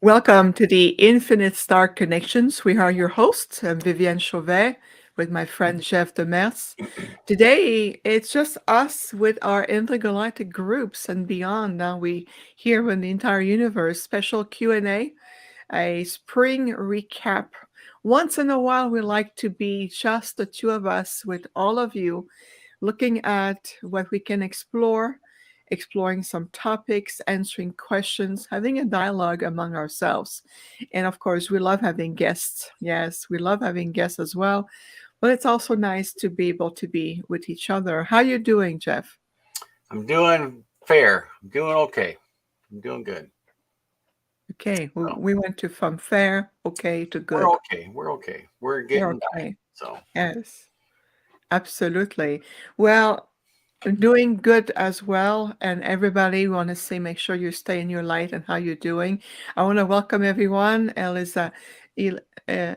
Welcome to the Infinite Star Connections. We are your hosts. I'm Viviane Chauvet with my friend Jeff Demers. Today, it's just us with our intergalactic groups and beyond. Now we here in the entire universe, special Q&A, a spring recap. Once in a while, we like to be just the two of us with all of you, looking at what we can explore, exploring some topics, answering questions, having a dialogue among ourselves. And of course, we love having guests. Yes, we love having guests as well. But it's also nice to be able to be with each other. How you doing, Jeff? I'm doing fair. I'm doing okay. I'm doing good. Okay, we, So we went to from fair, okay, to we're good. okay. We're okay. We're You're getting by. okay. So Yes, absolutely. Well, doing good as well. And everybody want to say, make sure you stay in your light and how you're doing. I want to welcome everyone. El,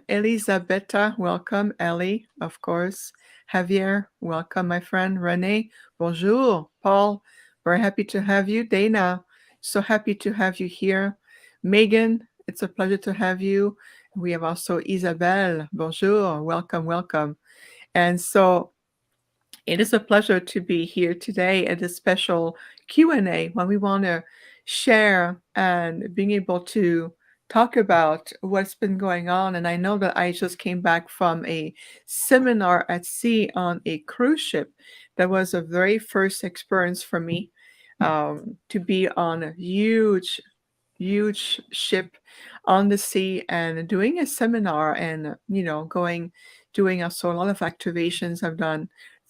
Elisabetta, welcome. Ellie, of course. Javier, welcome, my friend. Renee, bonjour. Paul, very happy to have you. Dana, so happy to have you here. Megan, it's a pleasure to have you. We have also Isabelle, bonjour. Welcome, welcome. And so it is a pleasure to be here today at a special Q&A when we want to share and being able to talk about what's been going on. And I know that I just came back from a seminar at sea on a cruise ship. That was a very first experience for me, to be on a huge ship on the sea and doing a seminar and going doing also a lot of activations. I've done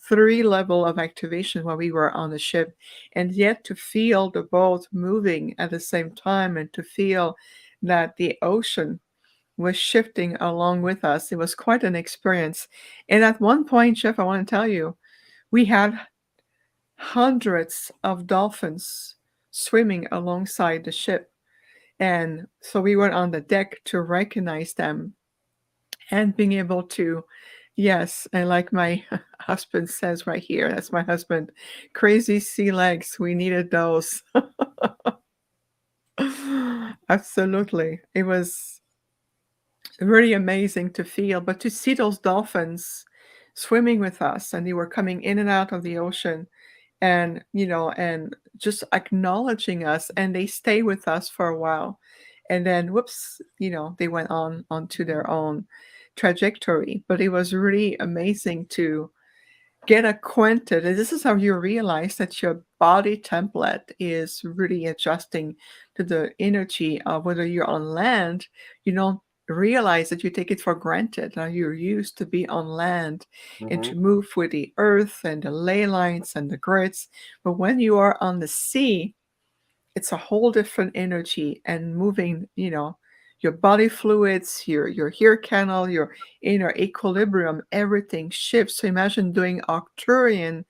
three level of activation while we were on the ship, and yet to feel the boat moving at the same time and to feel that the ocean was shifting along with us, it was quite an experience. And at one point, Jeff, I want to tell you, we had hundreds of dolphins swimming alongside the ship, and so we went on the deck to recognize them and being able to, yes, and like my husband says right here, that's my husband, crazy sea legs. We needed those. Absolutely. It was really amazing to feel, but to see those dolphins swimming with us and they were coming in and out of the ocean and and just acknowledging us, and they stay with us for a while, and then whoops, they went on to their own trajectory. But it was really amazing to get acquainted, and this is how you realize that your body template is really adjusting to the energy of whether you're on land. You don't realize that you take it for granted. Now you're used to be on land and hmm to move with the earth and the ley lines and the grids. But when you are on the sea, it's a whole different energy and moving, your body fluids, your hair canal, your inner equilibrium, everything shifts. So imagine doing Arcturian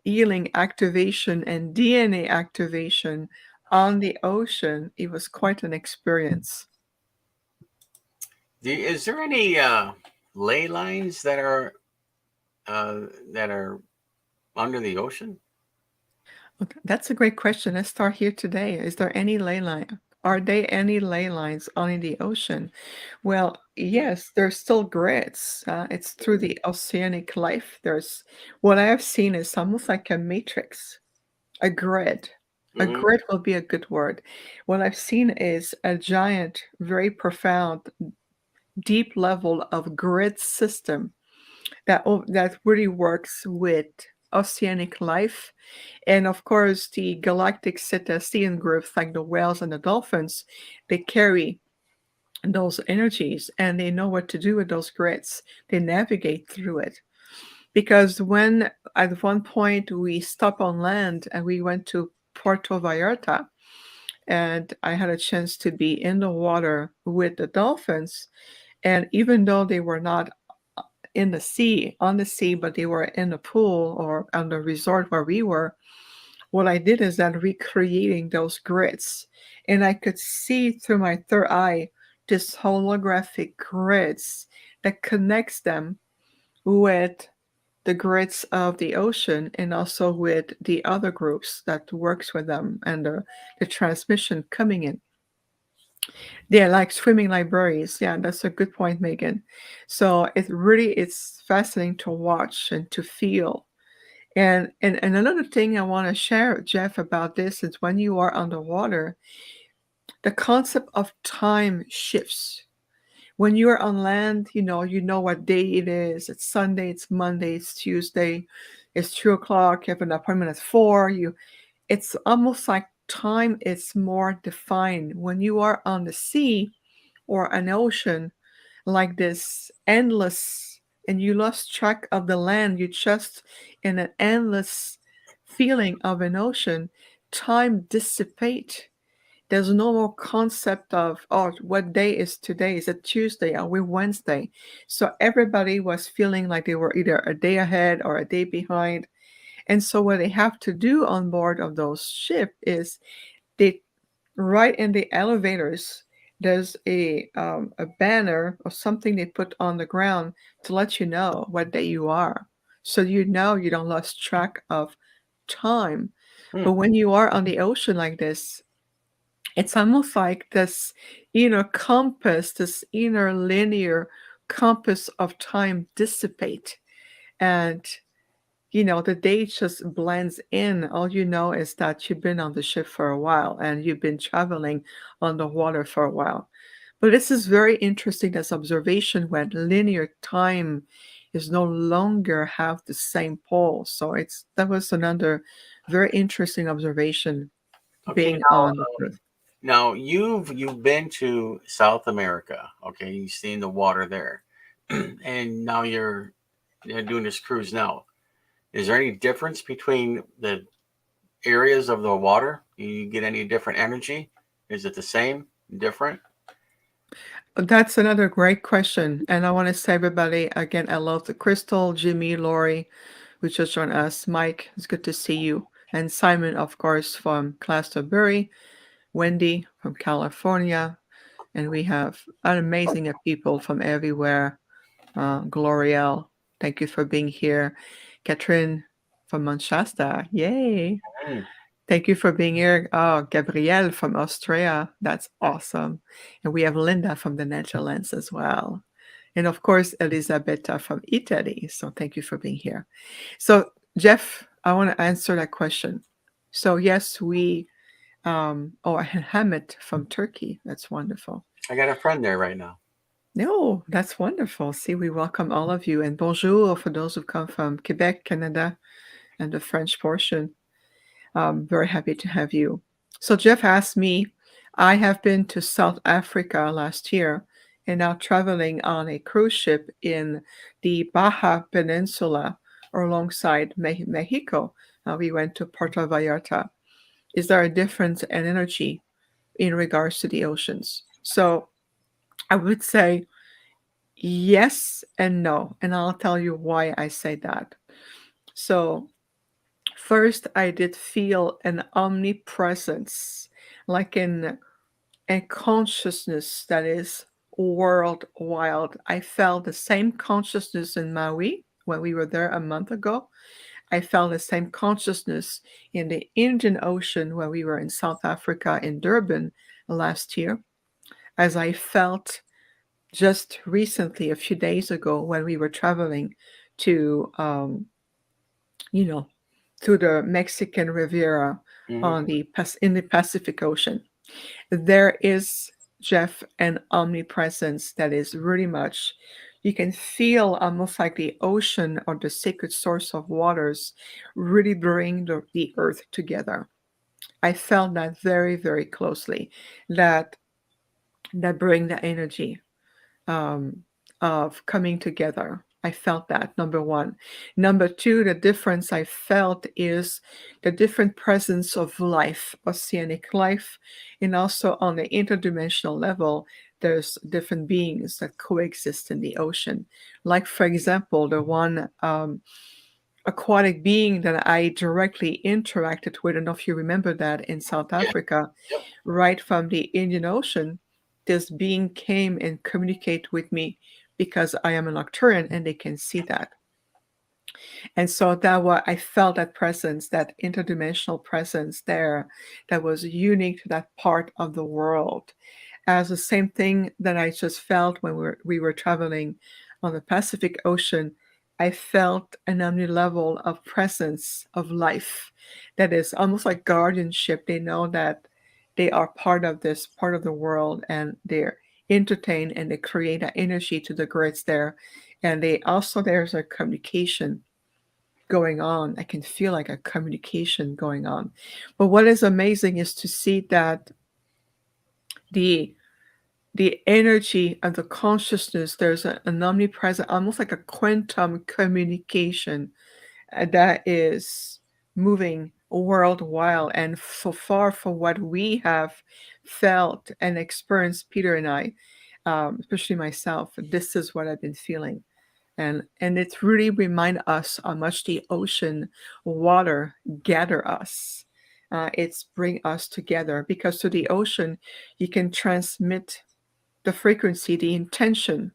healing activation and DNA activation on the ocean. It was quite an experience. is there any ley lines uh, that are under the ocean? Okay, that's a great question. Let's start here today. Is there any ley line? Are there any ley lines on the ocean? Well, yes, there's still grids. It's through the Oceanic Life. There's what I have seen is almost like a matrix, a grid. A hmm grid will be a good word. What I've seen is a giant, very profound, deep level of grid system that really works with Oceanic Life. And of course, the galactic cetacean groups like the whales and the dolphins, they carry those energies and they know what to do with those grids. They navigate through it. Because when at one point we stopped on land and we went to Puerto Vallarta, and I had a chance to be in the water with the dolphins. And even though they were not in the sea, on the sea, but they were in the pool or on the resort where we were, what I did is that recreating those grids. And I could see through my third eye this holographic grids that connects them with the grids of the ocean and also with the other groups that works with them and the transmission coming in. They're like swimming libraries. Yeah, that's a good point, Megan. So it's fascinating to watch and to feel. And another thing I want to share, Jeff, about this is when you are underwater, the concept of time shifts. When you're on land, you know what day it is. It's Sunday, it's Monday, it's Tuesday, it's 2 o'clock, you have an appointment at 4. It's almost like time is more defined. When you are on the sea or an ocean, like this endless, and you lost track of the land, you just in an endless feeling of an ocean, time dissipate. There's no more concept of, oh, what day is today? Is it Tuesday? Are we Wednesday? So everybody was feeling like they were either a day ahead or a day behind. And so what they have to do on board of those ship is they right in the elevators, there's a banner or something they put on the ground to let you know what day you are. So you know you don't lose track of time. Hmm. But when you are on the ocean like this, it's almost like this inner compass, this inner linear compass of time dissipate. And the day just blends in. All you know is that you've been on the ship for a while and you've been traveling on the water for a while. But this is very interesting, this observation when linear time is no longer have the same pole. So that was another very interesting observation Okay, being on the Earth. now you've been to South America. Okay, you've seen the water there, and now you're doing this cruise now. Is there any difference between the areas of the water? Do you get any different energy? Is it the same? Different? That's another great question. And I want to say, everybody, again, I love the Crystal, Jimmy, Lori, who just joined us. Mike, it's good to see you. And Simon, of course, from Glastonbury. Wendy from California. And we have an amazing people from everywhere. Gloriel, thank you for being here. Catherine from Manchester. Yay. Mm. Thank you for being here. Oh, Gabrielle from Austria. That's awesome. And we have Linda from the Netherlands as well. And of course, Elisabetta from Italy. So thank you for being here. So, Jeff, I want to answer that question. So, yes, and Hamid from Turkey. That's wonderful. I got a friend there right now. No, that's wonderful. See, we welcome all of you. And bonjour for those who come from Quebec, Canada, and the French portion. Very happy to have you. So Jeff asked me, I have been to South Africa last year and now traveling on a cruise ship in the Baja Peninsula or alongside Mexico. We went to Puerto Vallarta. Is there a difference in energy in regards to the oceans? So I would say yes and no. And I'll tell you why I say that. So first, I did feel an omnipresence, like a consciousness that is worldwide. I felt the same consciousness in Maui when we were there a month ago. I felt the same consciousness in the Indian Ocean when we were in South Africa in Durban last year, as I felt just recently, a few days ago, when we were traveling to you know, to the Mexican Riviera Hmm. in the Pacific Ocean. There is, Jeff, an omnipresence that is really much. You can feel almost like the ocean or the sacred source of waters really bring the earth together. I felt that very, very closely. That that bring the energy um, of coming together. I felt that, number one. Number two, the difference I felt is the different presence of life, oceanic life, and also on the interdimensional level, there's different beings that coexist in the ocean. Like, for example, the one aquatic being that I directly interacted with, I don't know if you remember that in South Yeah. Africa, Yep. right from the Indian Ocean, this being came and communicate with me because I am a Nocturian and they can see that. And so that was I felt that presence, that interdimensional presence there that was unique to that part of the world. as the same thing that I just felt when we were traveling on the Pacific Ocean. I felt an omni level of presence of life that is almost like guardianship. They know that they are part of this part of the world, and they're entertained, and they create that energy to the grids there. And they also, there's a communication going on. I can feel like a communication going on. But what is amazing is to see that the the energy and the consciousness, there's an omnipresent, almost like a quantum communication that is moving worldwide. And so far from what we have felt and experienced, Peter and I, especially myself, this is what I've been feeling. And it's really remind us how much the ocean water gather us. It's bring us together, because to the ocean you can transmit the frequency, the intention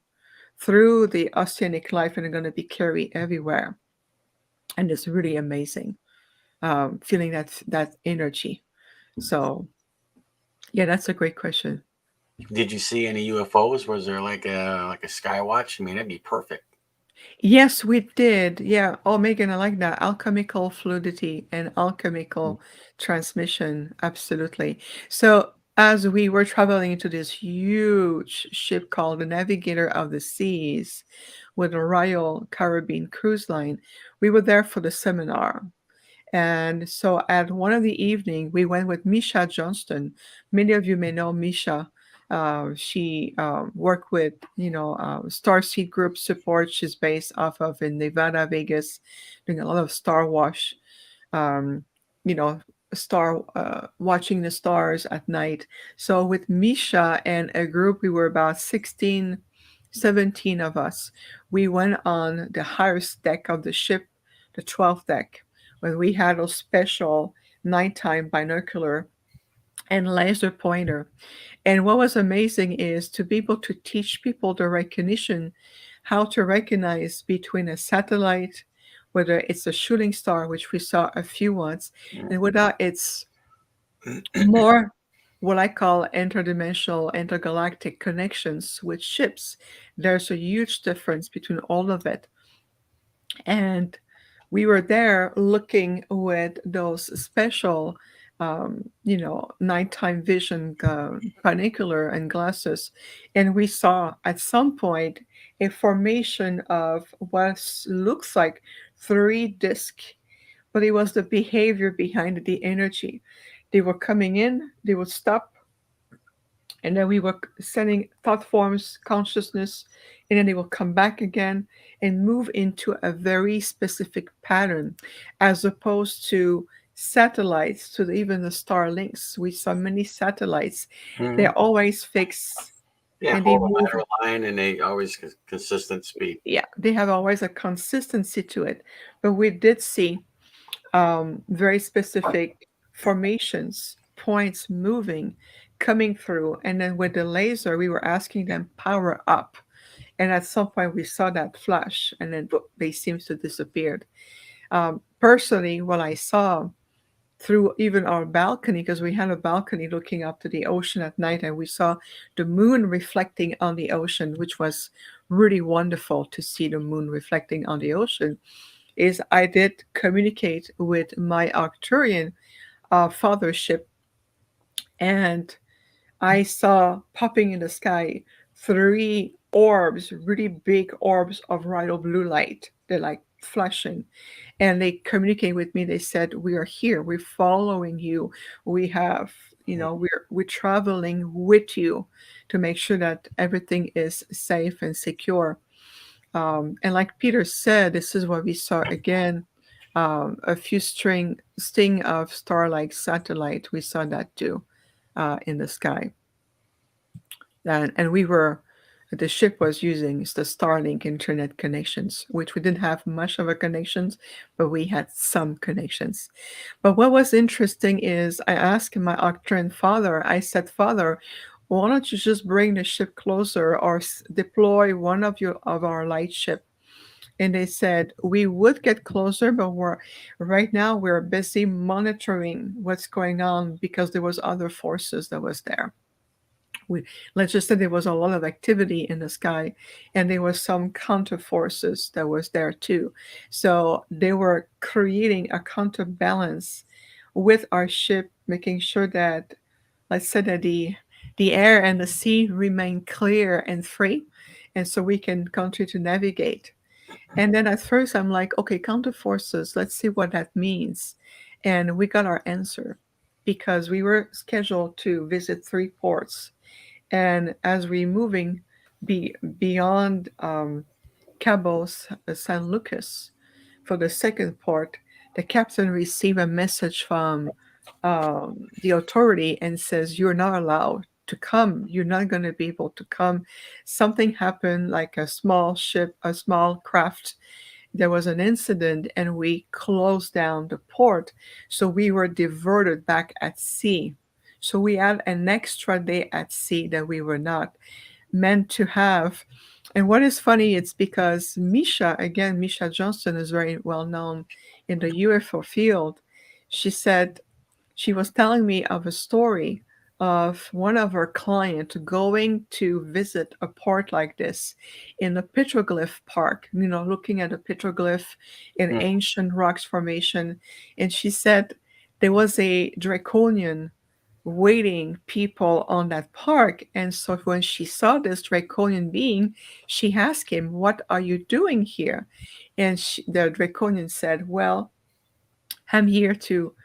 through the Oceanic Life, and are going to be carried everywhere. And it's really amazing, feeling that energy. So yeah, that's a great question. Did you see any UFOs? Was there like a sky watch? I mean, that'd be perfect. Yes, we did. Yeah. Oh, Megan, I like that. Alchemical fluidity and alchemical transmission. Absolutely. So, as we were traveling into this huge ship called the Navigator of the Seas with the Royal Caribbean Cruise Line, we were there for the seminar. And so at one of the evening, we went with Misha Johnston. Many of you may know Misha. She worked with, Starseed Group support. She's based off of in Nevada, Vegas, doing a lot of star wash, um, you know, star watching the stars at night. So with Misha and a group, we were about 16, 17 of us. We went on the highest deck of the ship, the 12th deck, when we had a special nighttime binocular and laser pointer. And what was amazing is to be able to teach people the recognition, how to recognize between a satellite, whether it's a shooting star, which we saw a few once, and whether it's more what I call interdimensional, intergalactic connections with ships. There's a huge difference between all of it. And we were there looking with those special, nighttime vision binocular and glasses, and we saw at some point a formation of what looks like three discs, but it was the behavior behind it, the energy. They were coming in, they would stop, and then we were sending thought forms, consciousness, and then they will come back again and move into a very specific pattern, as opposed to satellites, to even the Starlinks. We saw many satellites. Mm-hmm. They're always fixed Yeah, and they hold a move. lateral line, and they always consistent speed. Yeah, they have always a consistency to it. But we did see very specific formations, points moving, coming through. And then with the laser, we were asking them power up. And at some point, we saw that flash, and then boop, they seems to disappeared. Personally, what I saw through even our balcony, because we had a balcony looking up to the ocean at night, and we saw the moon reflecting on the ocean, which was really wonderful to see the moon reflecting on the ocean. Is I did communicate with my Arcturian fathership, and I saw popping in the sky three orbs, really big orbs of royal blue light. They're like flashing, and they communicate with me. They said, "We are here. We're following you. We have, we're traveling with you to make sure that everything is safe and secure." And like Peter said, this is what we saw again. A few sting of star-like satellite. We saw that too in the sky. And the ship was using the Starlink internet connections, which we didn't have much of a connections, but we had some connections. But what was interesting is I asked my Octran father, I said, Father, why don't you just bring the ship closer or deploy one of our light ship? And they said we would get closer, but we're busy monitoring what's going on because there was other forces that was there. we let's just say there was a lot of activity in the sky, and there was some counter forces that was there too. So they were creating a counterbalance with our ship, making sure that, let's say, that the air and the sea remain clear and free, and so we can continue to navigate. And then at first I'm like, okay, counter forces, let's see what that means. And we got our answer because we were scheduled to visit three ports, and as we're moving beyond Cabo San Lucas for the second port, the captain received a message from the authority and says, "You're not allowed to come. You're not going to be able to come." Something happened, like a small ship, a small craft. There was an incident, and we closed down the port. So we were diverted back at sea. So we had an extra day at sea that we were not meant to have. And what is funny, it's because Misha, again, Misha Johnston is very well known in the UFO field. She said, she was telling me of a story of one of her clients going to visit a port like this in a petroglyph park, looking at a petroglyph in Mm. ancient rocks formation. And she said there was a draconian waiting people on that park. And so when she saw this draconian being, she asked him, "What are you doing here?" And the draconian said, "Well, I'm here to,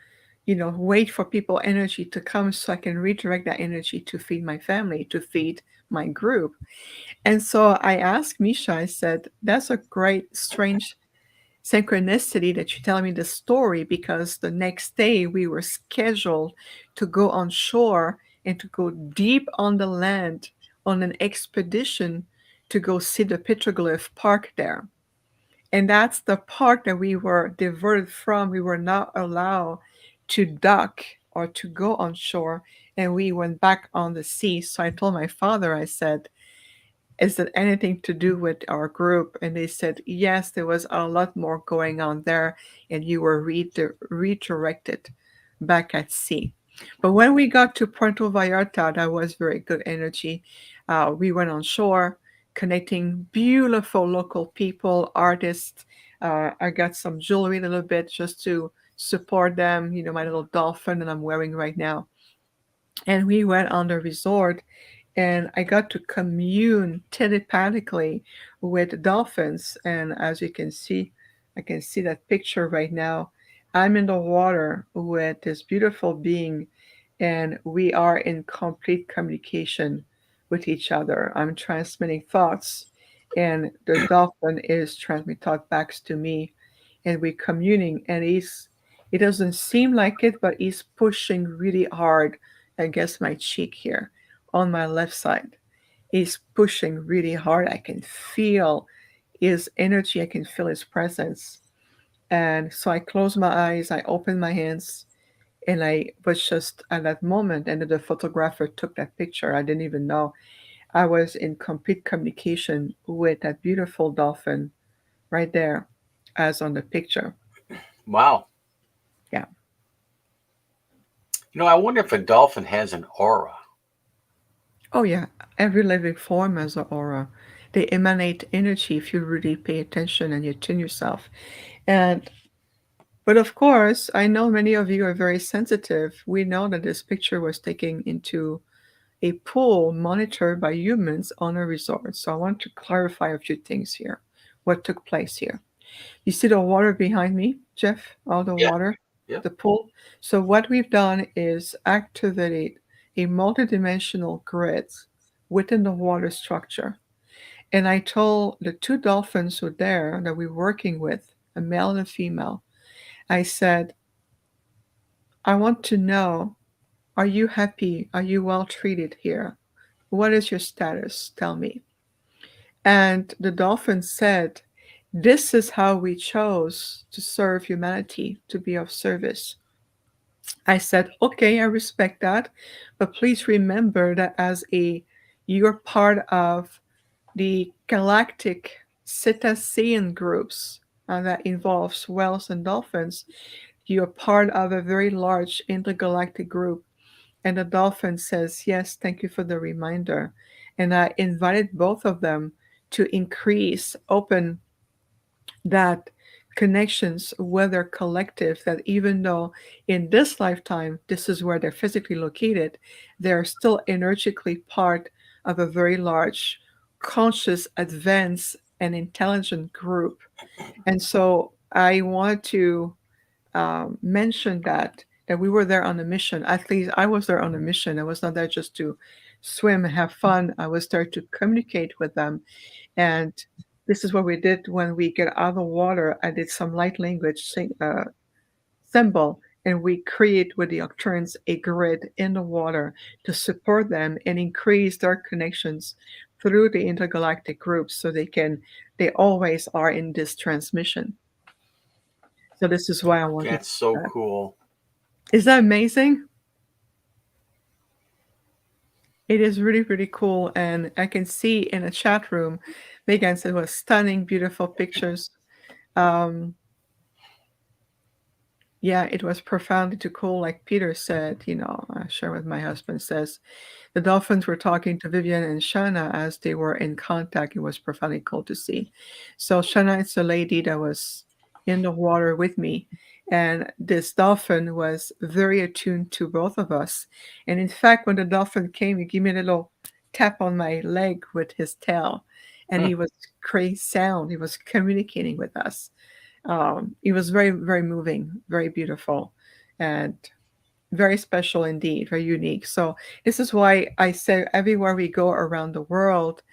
wait for people energy to come so I can redirect that energy to feed my family, to feed my group." And so I asked Misha, I said, "That's a great, strange synchronicity that you're telling me the story, because the next day we were scheduled to go on shore and to go deep on the land on an expedition to go see the petroglyph park there. And that's the park that we were diverted from. We were not allowed to dock or to go on shore, and we went back on the sea." So I told my father, I said, "Is it anything to do with our group?" And they said, "Yes, there was a lot more going on there, and you were redirected back at sea." But when we got to Puerto Vallarta, that was very good energy. We went on shore, connecting beautiful local people, artists. I got some jewelry a little bit just to support them, my little dolphin that I'm wearing right now. And we went on the resort, and I got to commune telepathically with dolphins. And as you can see, I can see that picture right now. I'm in the water with this beautiful being, and we are in complete communication with each other. I'm transmitting thoughts, and the dolphin is transmitting thought back to me, and we're communing. And it doesn't seem like it, but he's pushing really hard against my cheek here on my left side. He's pushing really hard. I can feel his energy, I can feel his presence. And so I close my eyes, I open my hands, and I was just at that moment. And the photographer took that picture. I didn't even know. I was in complete communication with that beautiful dolphin right there, as on the picture. Wow. Yeah. I wonder if a dolphin has an aura. Oh, yeah. Every living form has an aura. They emanate energy if you really pay attention and you tune yourself. And but of course, I know many of you are very sensitive. We know that this picture was taken into a pool monitored by humans on a resort. So I want to clarify a few things here. What took place here? You see the water behind me, Jeff? All the Yeah. water, Yeah. the pool. So what we've done is activate a multidimensional grid within the water structure. And I told the two dolphins who were there that we're working with, a male and a female, I said, "I want to know, are you happy? Are you well treated here? What is your status? Tell me." And the dolphin said, "This is how we chose to serve humanity, to be of service." I said, "Okay, I respect that, but please remember that you're part of the galactic cetacean groups that involves whales and dolphins. You're part of a very large intergalactic group, And the dolphin says, yes, thank you for the reminder. And I invited both of them to increase, open that connections with their collective, that even though in this lifetime, this is where they're physically located, they're still energetically part of a very large, conscious, advanced, and intelligent group. And so I want to mention that we were there on a mission. At least I was there on a mission. I was not there just to swim and have fun. I was there to communicate with them. And this is what we did when we get out of the water. I did some light language symbol, and we create with the Octurans a grid in the water to support them and increase their connections through the intergalactic groups, so they always are in this transmission. So this is why I wanted to That's do so that. cool. Is that amazing? It is really, really cool. And I can see in a chat room, Megan said it was stunning, beautiful pictures. Um, yeah, it was profoundly too cool. Like Peter said, I share with my husband says, the dolphins were talking to Viviane and Shana as they were in contact. It was profoundly cool to see. So Shana is a lady that was in the water with me. And this dolphin was very attuned to both of us. And in fact, when the dolphin came, he gave me a little tap on my leg with his tail. And Hmm. he was creating sound. He was communicating with us. It was very, very moving, very beautiful. And very special indeed, very unique. So this is why I say everywhere we go around the world,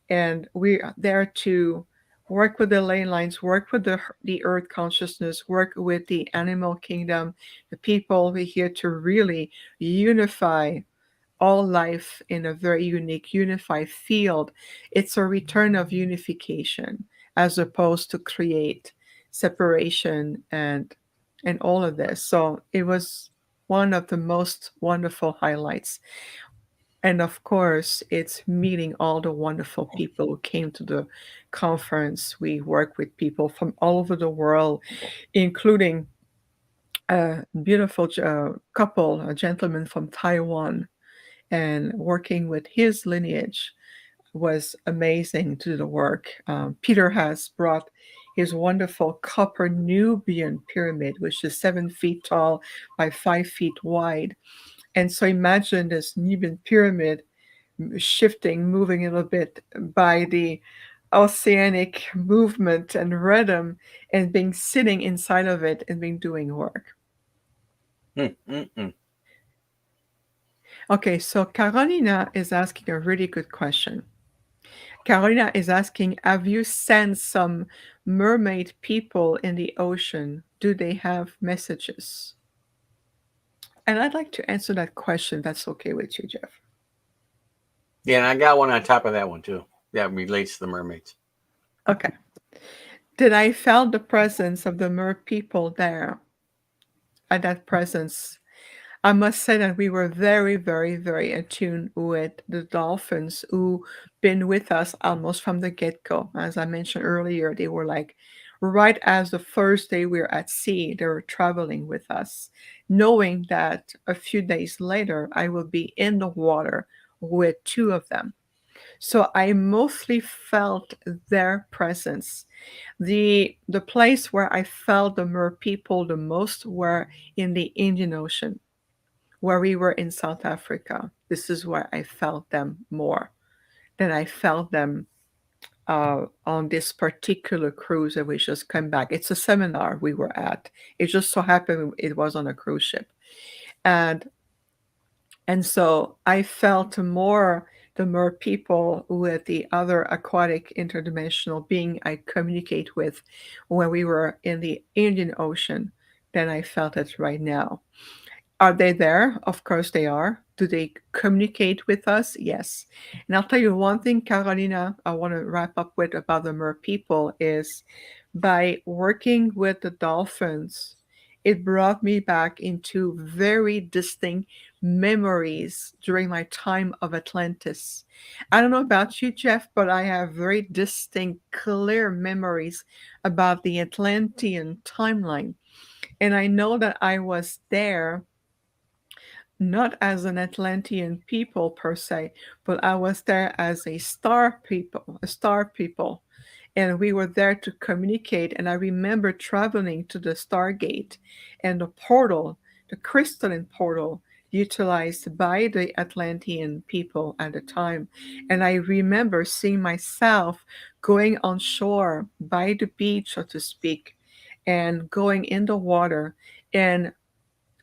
and we are there to work with the ley lines, work with the earth consciousness, work with the animal kingdom, the people. We're here to really unify all life in a very unique, unified field. It's a return of unification as opposed to create separation and all of this. So it was one of the most wonderful highlights. And of course, it's meeting all the wonderful people who came to the conference. We work with people from all over the world, including a beautiful couple, a gentleman from Taiwan, and working with his lineage was amazing to do the work. Peter has brought his wonderful copper Nubian pyramid, which is 7 feet tall by 5 feet wide. And so imagine this Nubian pyramid shifting, moving a little bit by the oceanic movement and rhythm, and being sitting inside of it and being doing work. Mm, mm, mm. Okay, so Carolina is asking a really good question. Carolina is asking, have you sensed some mermaid people in the ocean? Do they have messages? And I'd like to answer that question. That's okay with you, Jeff. Yeah, and I got one on top of that one too. That relates to the mermaids. Okay. Did I felt the presence of the Mer people there? At that presence, I must say that we were very, very, very attuned with the dolphins who been with us almost from the get-go. As I mentioned earlier, they were like right as the first day we were at sea, they were traveling with us, knowing that a few days later I will be in the water with two of them. So I mostly felt their presence. The place where I felt the Mer people the most were in the Indian Ocean, where we were in South Africa. This is where I felt them more than I felt them on this particular cruise that we just came back. It's a seminar we were at. It just so happened it was on a cruise ship. And and so I felt more the Mer people with the other aquatic interdimensional being I communicate with when we were in the Indian Ocean than I felt it right now. Are they there? Of course they are. Do they communicate with us? Yes. And I'll tell you one thing, Carolina, I want to wrap up with about the Mer people is by working with the dolphins, it brought me back into very distinct memories during my time of Atlantis. I don't know about you, Jeff, but I have very distinct, clear memories about the Atlantean timeline. And I know that I was there not as an Atlantean people per se, but I was there as a star people. And we were there to communicate. And I remember traveling to the Stargate and the portal, the crystalline portal, utilized by the Atlantean people at the time. And I remember seeing myself going on shore by the beach, so to speak, and going in the water and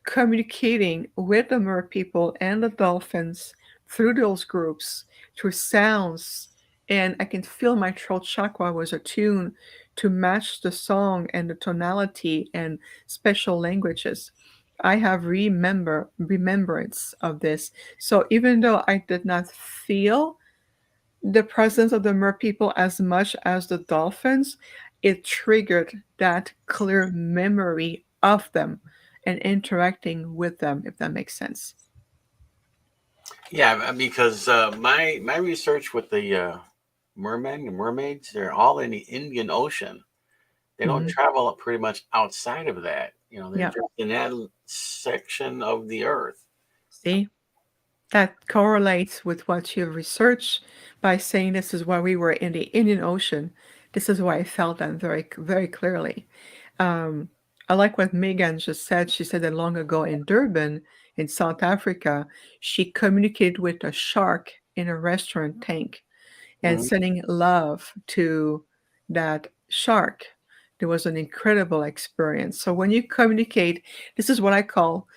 communicating with the Mer people and the dolphins through those groups, through sounds. And I can feel my throat chakra was attuned to match the song and the tonality and special languages. I have remembrance of this. So even though I did not feel the presence of the Mer people as much as the dolphins, it triggered that clear memory of them and interacting with them, if that makes sense. Yeah, because my research with the mermen and mermaids, they're all in the Indian Ocean. They don't Hmm. travel up pretty much outside of that. You know, they're Yeah. just in that section of the earth. See, that correlates with what you've researched by saying this is why we were in the Indian Ocean. This is why I felt that very, very clearly. Um, I like what Megan just said. She said that long ago in Durban, in South Africa, she communicated with a shark in a restaurant tank and Hmm. sending love to that shark. There was an incredible experience. So when you communicate, this is what I call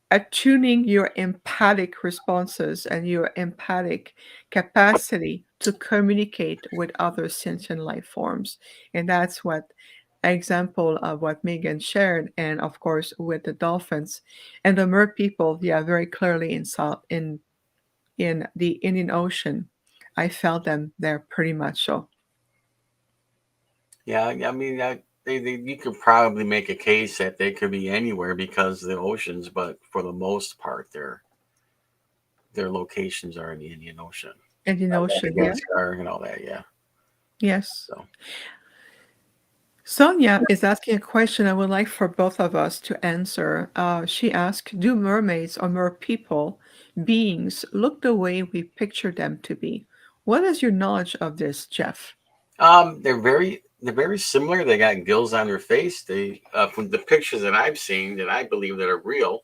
attuning your empathic responses and your empathic capacity to communicate with other sentient life forms. And that's what example of what Megan shared, and of course with the dolphins and the mer people, yeah, very clearly in the Indian Ocean. I felt them there pretty much so. Yeah, I mean, you could probably make a case that they could be anywhere because of the oceans, but for the most part, their locations are in the Indian Ocean, Indian Ocean, yeah. Madagascar, and all that. Yeah. Yes. So, Sonia is asking a question I would like for both of us to answer. She asked, do mermaids or mer people, beings, look the way we picture them to be? What is your knowledge of this, Jeff? they're very similar. They got gills on their face. They from the pictures that I've seen that I believe that are real,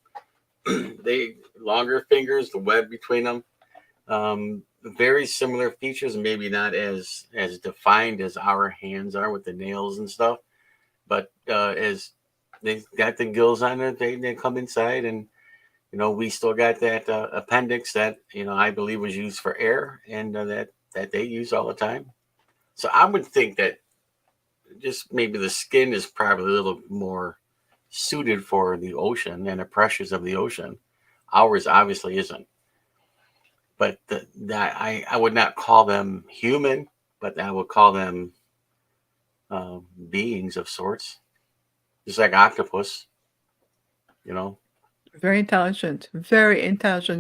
they longer fingers, the web between them. Very similar features, maybe not as defined as our hands are with the nails and stuff, but as they got the gills on it, they come inside, and we still got that appendix that I believe was used for air, and that they use all the time. So I would think that just maybe the skin is probably a little more suited for the ocean and the pressures of the ocean. Ours obviously isn't. But that I would not call them human, but I would call them beings of sorts, just like octopus. You know. Very intelligent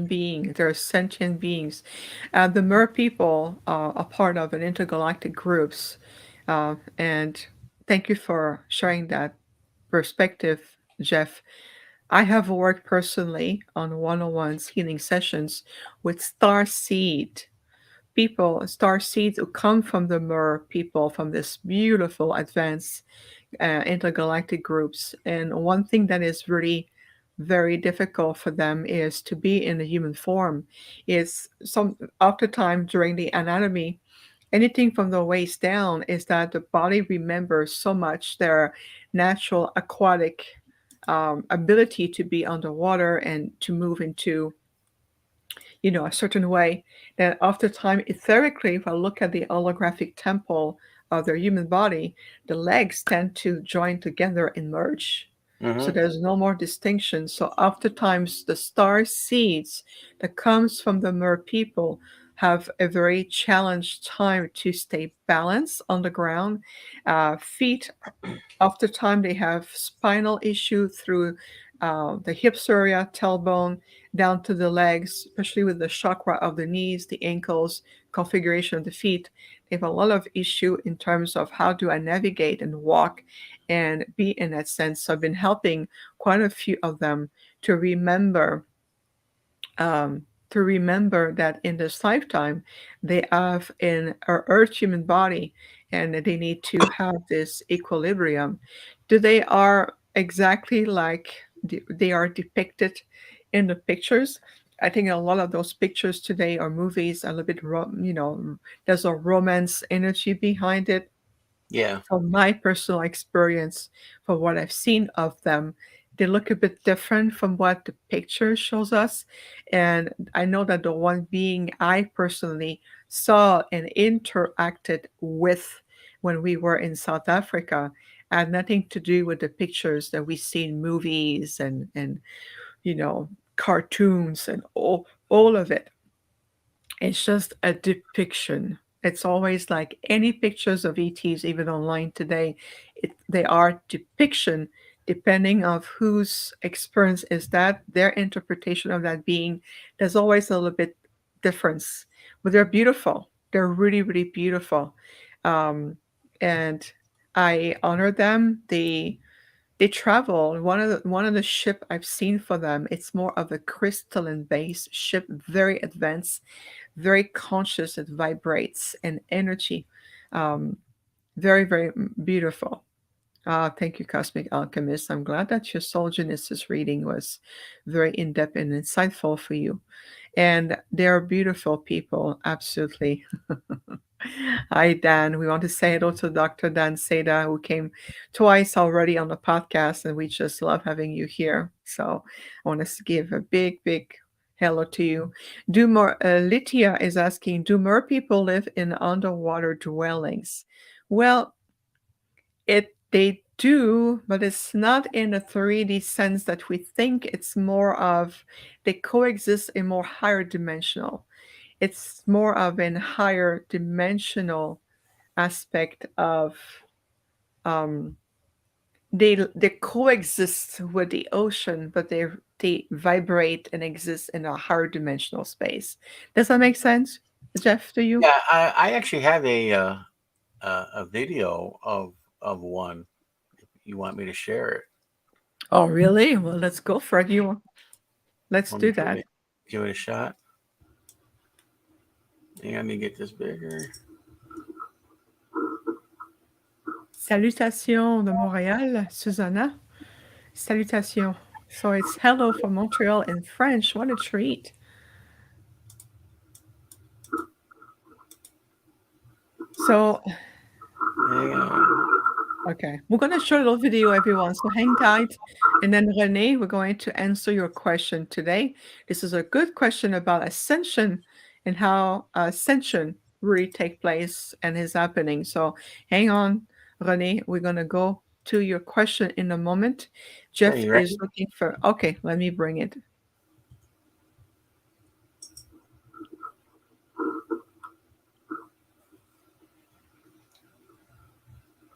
being. They're sentient beings. The Mer people are part of an intergalactic groups. And thank you for sharing that perspective, Jeff. I have worked personally on one-on-ones healing sessions with star seed people, star seeds who come from the Mer people, from this beautiful advanced intergalactic groups. And one thing that is really very difficult for them is to be in the human form. Is some oftentimes during the anatomy, anything from the waist down is that the body remembers so much their natural aquatic ability to be underwater and to move into a certain way that oftentimes etherically, if I look at the holographic temple of their human body, the legs tend to join together and merge. So Hmm. there's no more distinction. So oftentimes the star seeds that comes from the Mer people have a very challenged time to stay balanced on the ground. Feet oftentimes they have spinal issue through the hips area, tailbone, down to the legs, especially with the chakra of the knees, the ankles, configuration of the feet. They have a lot of issue in terms of how do I navigate and walk and be in that sense. So I've been helping quite a few of them to remember that in this lifetime they have in our earth human body, and they need to have this equilibrium. Do they are exactly like they are depicted in the pictures? I think a lot of those pictures today or movies are a little bit there's a romance energy behind it. Yeah. From my personal experience, from what I've seen of them, they look a bit different from what the picture shows us. And I know that the one being I personally saw and interacted with when we were in South Africa had nothing to do with the pictures that we see in movies and cartoons and all of it. It's just a depiction. It's always like any pictures of ETs, even online today, they are depiction depending of whose experience is that, their interpretation of that being. There's always a little bit difference, but they're beautiful. They're really, really beautiful, and I honor them. They travel. One of the ship I've seen for them, it's more of a crystalline based ship, very advanced, very conscious. It vibrates and energy. Um, very, very beautiful. Thank you, Cosmic Alchemist. I'm glad that your Soul Genesis reading was very in depth and insightful for you. And they're beautiful people, absolutely. Hi, Dan. We want to say hello to Dr. Dan Seda, who came twice already on the podcast, and we just love having you here. So I want to give a big, big hello to you. Lytia is asking, do mer people live in underwater dwellings? Well, they do, but it's not in a 3D sense that we think. It's more of they coexist in more higher dimensional. It's more of an higher dimensional aspect of um, they coexist with the ocean, but they vibrate and exist in a higher dimensional space. Does that make sense, Jeff, to you? Yeah, I actually have a video of one. If you want me to share it, Oh, really? Well, let's go for it. Let's want me do to that. give it a shot? Yeah, let me get this bigger. Salutations de Montréal, Susanna. Salutations. So it's hello from Montreal in French. What a treat. So, Yeah. okay, we're going to show a little video, everyone. So hang tight. And then, Renee, we're going to answer your question today. This is a good question about ascension and how ascension really take place and is happening. So hang on, Renee. We're going to go to your question in a moment. Okay, Jeff you is ready? looking for, okay, let me bring it.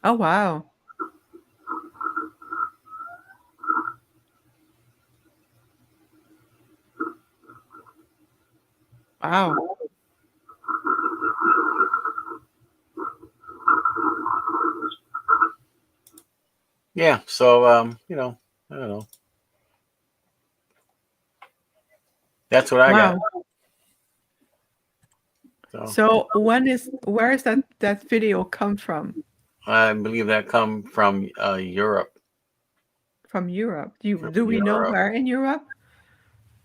Oh, wow. Wow. Yeah. So I don't know. That's what I got. Wow. So So where is that video come from? I believe that come from Europe. From Europe. From Do we know Europe. where in Europe?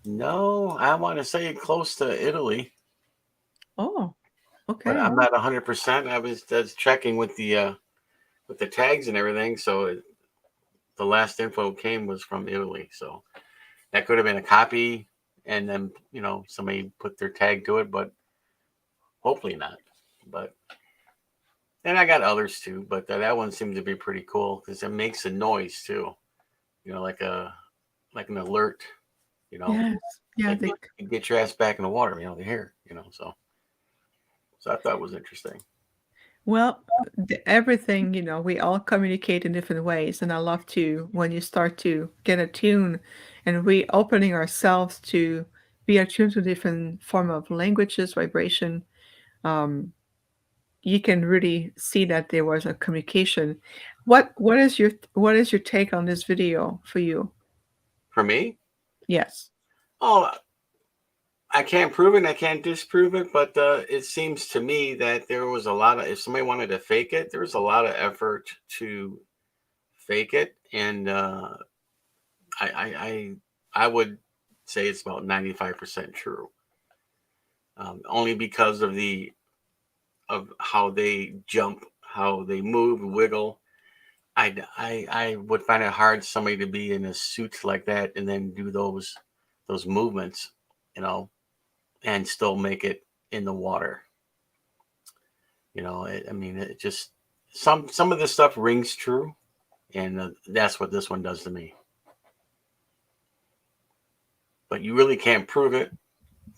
No, I want to say close to Italy, Oh, but okay. I'm not 100%. I was just checking with the tags and everything. So the last info came was from Italy. So that could have been a copy, and then somebody put their tag to it, but hopefully not. But and I got others too, but that one seemed to be pretty cool because it makes a noise too. Like like an alert. You know, Yes. Yeah, like you get your ass back in the water. The hair. So I thought it was interesting. well, everything, we all communicate in different ways. And I love to when you start to get attuned and we opening ourselves to be attuned to different form of languages, vibration. Um, you can really see that there was a communication. What is your take on this video for you? For me, Yes. Oh, I can't prove it, and I can't disprove it, but it seems to me that there was a lot of, if somebody wanted to fake it, there was a lot of effort to fake it, and I, I, I, I would say it's about 95% true, only because of of how they jump, how they move, wiggle. I would find it hard somebody to be in a suit like that and then do those movements, you know, and still make it in the water. I mean, it just some of this stuff rings true, and that's what this one does to me. But you really can't prove it.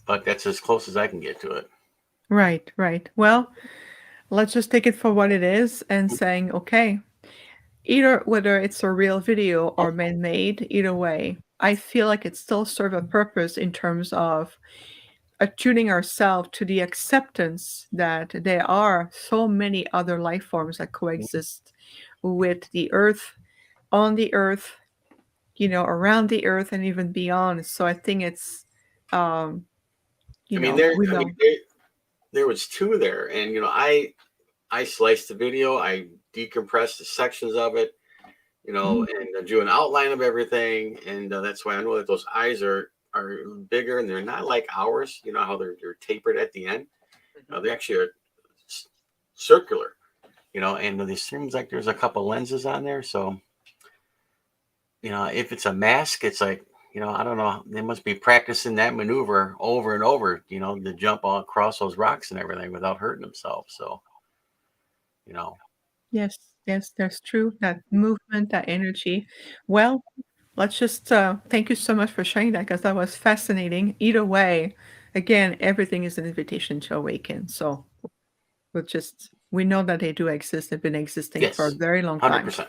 But that's as close as I can get to it. Right, right. Well, let's just take it for what it is and saying, okay, either whether it's a real video or man-made, either way, I feel like it still serve a purpose in terms of attuning ourselves to the acceptance that there are so many other life forms that coexist with the earth, on the earth, around the earth and even beyond. So I think it's, um, we I mean, know. there was two there, and I sliced the video, I decompressed the sections of it, Mhm. and drew an outline of everything, and that's why I know that those eyes are bigger, and they're not like ours. You know how they're tapered at the end. Mhm. They actually are circular. And it seems like there's a couple lenses on there. So if it's a mask, it's like, I don't know. They must be practicing that maneuver over and over, to jump all across those rocks and everything without hurting themselves. So, you know, Yes, yes, that's true. That movement, that energy. Well, let's just thank you so much for sharing that because that was fascinating. Either way, again, everything is an invitation to awaken. So we know that they do exist. They've been existing for a yes, very long time. 100%.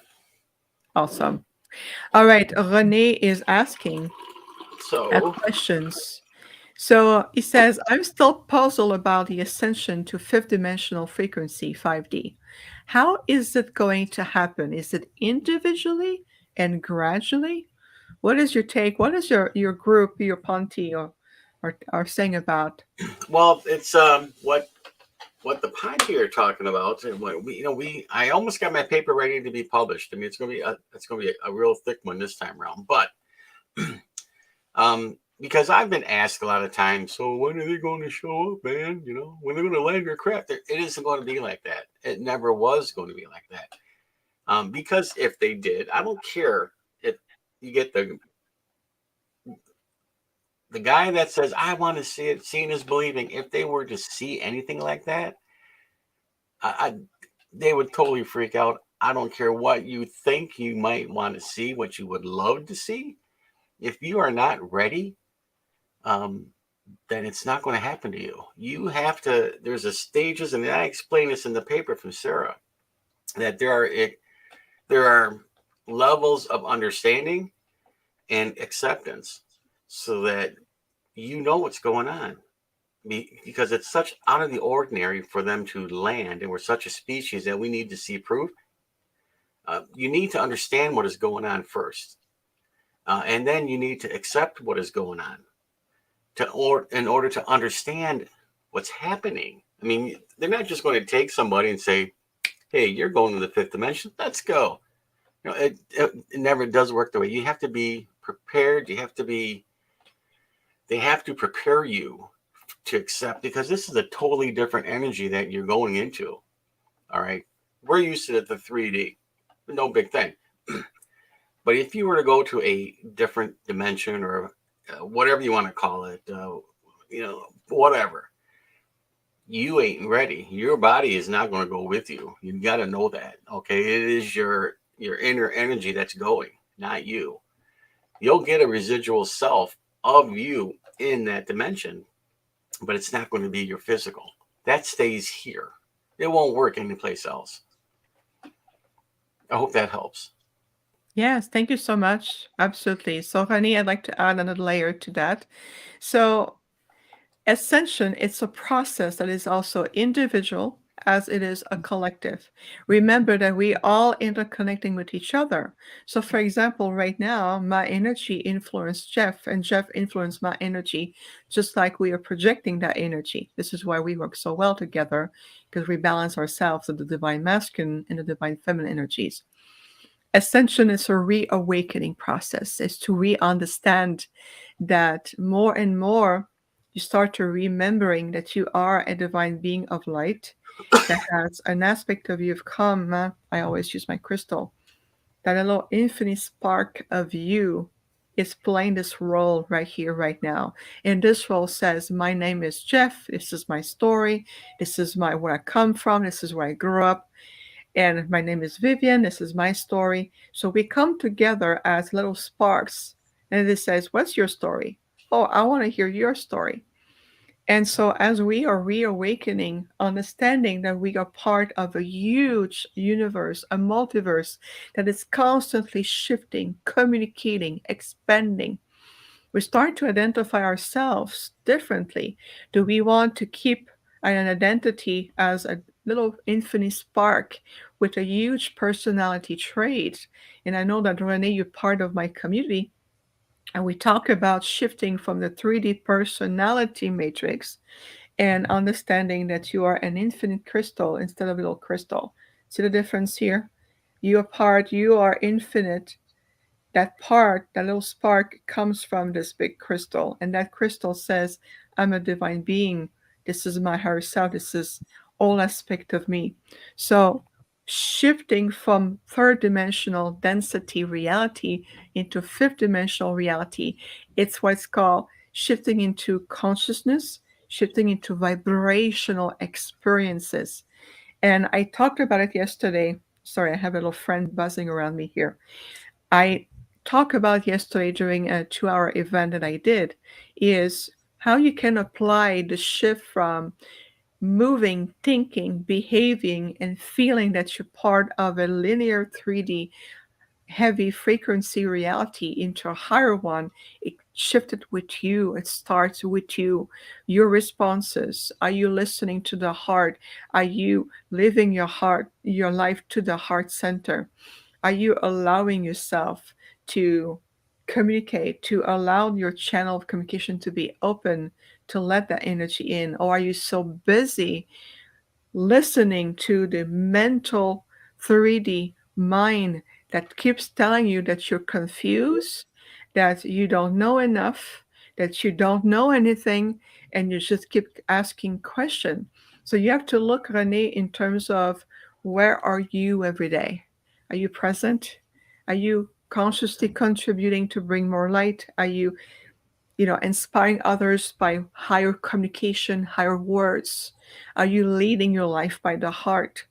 Awesome. All right, Renee is asking So, questions. So he says, I'm still puzzled about the ascension to fifth dimensional frequency, 5D. How is it going to happen? Is it individually and gradually? What is your take? What is your group, your Ponti, or saying about? well, it's what the Ponte are talking about, and what we I almost got my paper ready to be published. I mean, it's gonna be a real thick one this time around, but because I've been asked a lot of times, so when are they going to show up, man? When they're going to land their craft? It isn't going to be like that. It never was going to be like that. Because if they did, I don't care if you get the guy that says I want to see it. Seeing is believing. If they were to see anything like that, I they would totally freak out. I don't care what you think you might want to see, what you would love to see. If you are not ready, um, then it's not going to happen to you. You have to. There's a stages, and I explain this in the paper from Sarah that there are levels of understanding and acceptance, so that you know what's going on. Because it's such out of the ordinary for them to land, and we're such a species that we need to see proof. You need to understand what is going on first, and then you need to accept what is going on in order to understand what's happening. I mean, they're not just going to take somebody and say, "Hey, you're going to the fifth dimension. Let's go." It never does work the way. You have to be prepared. They have to prepare you to accept, because this is a totally different energy that you're going into. All right, we're used to the 3D, no big thing. But if you were to go to a different dimension, or whatever you want to call it, whatever, you ain't ready. Your body is not going to go with you. You got to know that. Okay, it is your inner energy that's going, not you. You'll get a residual self of you in that dimension, but it's not going to be your physical. That stays here. It won't work anyplace else. I hope that helps. Yes, thank you so much. Absolutely. So, Renee, I'd like to add another layer to that. So, ascension, it's a process that is also individual as it is a collective. Remember that we all interconnecting with each other. So for example, right now, my energy influenced Jeff and Jeff influenced my energy, just like we are projecting that energy. This is why we work so well together, because we balance ourselves with the divine masculine and the divine feminine energies. Ascension is a reawakening process, is to re-understand that more and more you start to remembering that you are a divine being of light that has an aspect of you of come. I always use my crystal. That little infinite spark of you is playing this role right here, right now. And this role says, my name is Jeff. This is my story. This is my where I come from. This is where I grew up. And my name is Viviane. This is my story. So we come together as little sparks. And it says, what's your story? Oh, I want to hear your story. And so, as we are reawakening, understanding that we are part of a huge universe, a multiverse that is constantly shifting, communicating, expanding, we start to identify ourselves differently. Do we want to keep an identity as a little infinite spark with a huge personality trait? And I know that Renee, you're part of my community, and we talk about shifting from the 3D personality matrix and understanding that you are an infinite crystal instead of a little crystal. See the difference here? You are part, you are infinite. That part, that little spark comes from this big crystal. And that crystal says, I'm a divine being. This is my higher self. This is all aspect of me. So shifting from third dimensional density reality into fifth dimensional reality, it's what's called shifting into consciousness, shifting into vibrational experiences. And I talked about it yesterday. Sorry, I have a little friend buzzing around me here. I talked about yesterday during a 2 hour event that I did is how you can apply the shift from moving, thinking, behaving, and feeling that you're part of a linear 3D heavy frequency reality into a higher one. It shifted with you. It starts with you. Your responses. Are you listening to the heart? Are you living your heart, your life to the heart center? Are you allowing yourself to communicate, to allow your channel of communication to be open, to let that energy in? Or are you so busy listening to the mental 3D mind that keeps telling you that you're confused, that you don't know enough, that you don't know anything, and you just keep asking questions. So you have to look, Renee, in terms of where are you every day? Are you present? Are you consciously contributing to bring more light? Are you inspiring others by higher communication, higher words? Are you leading your life by the heart?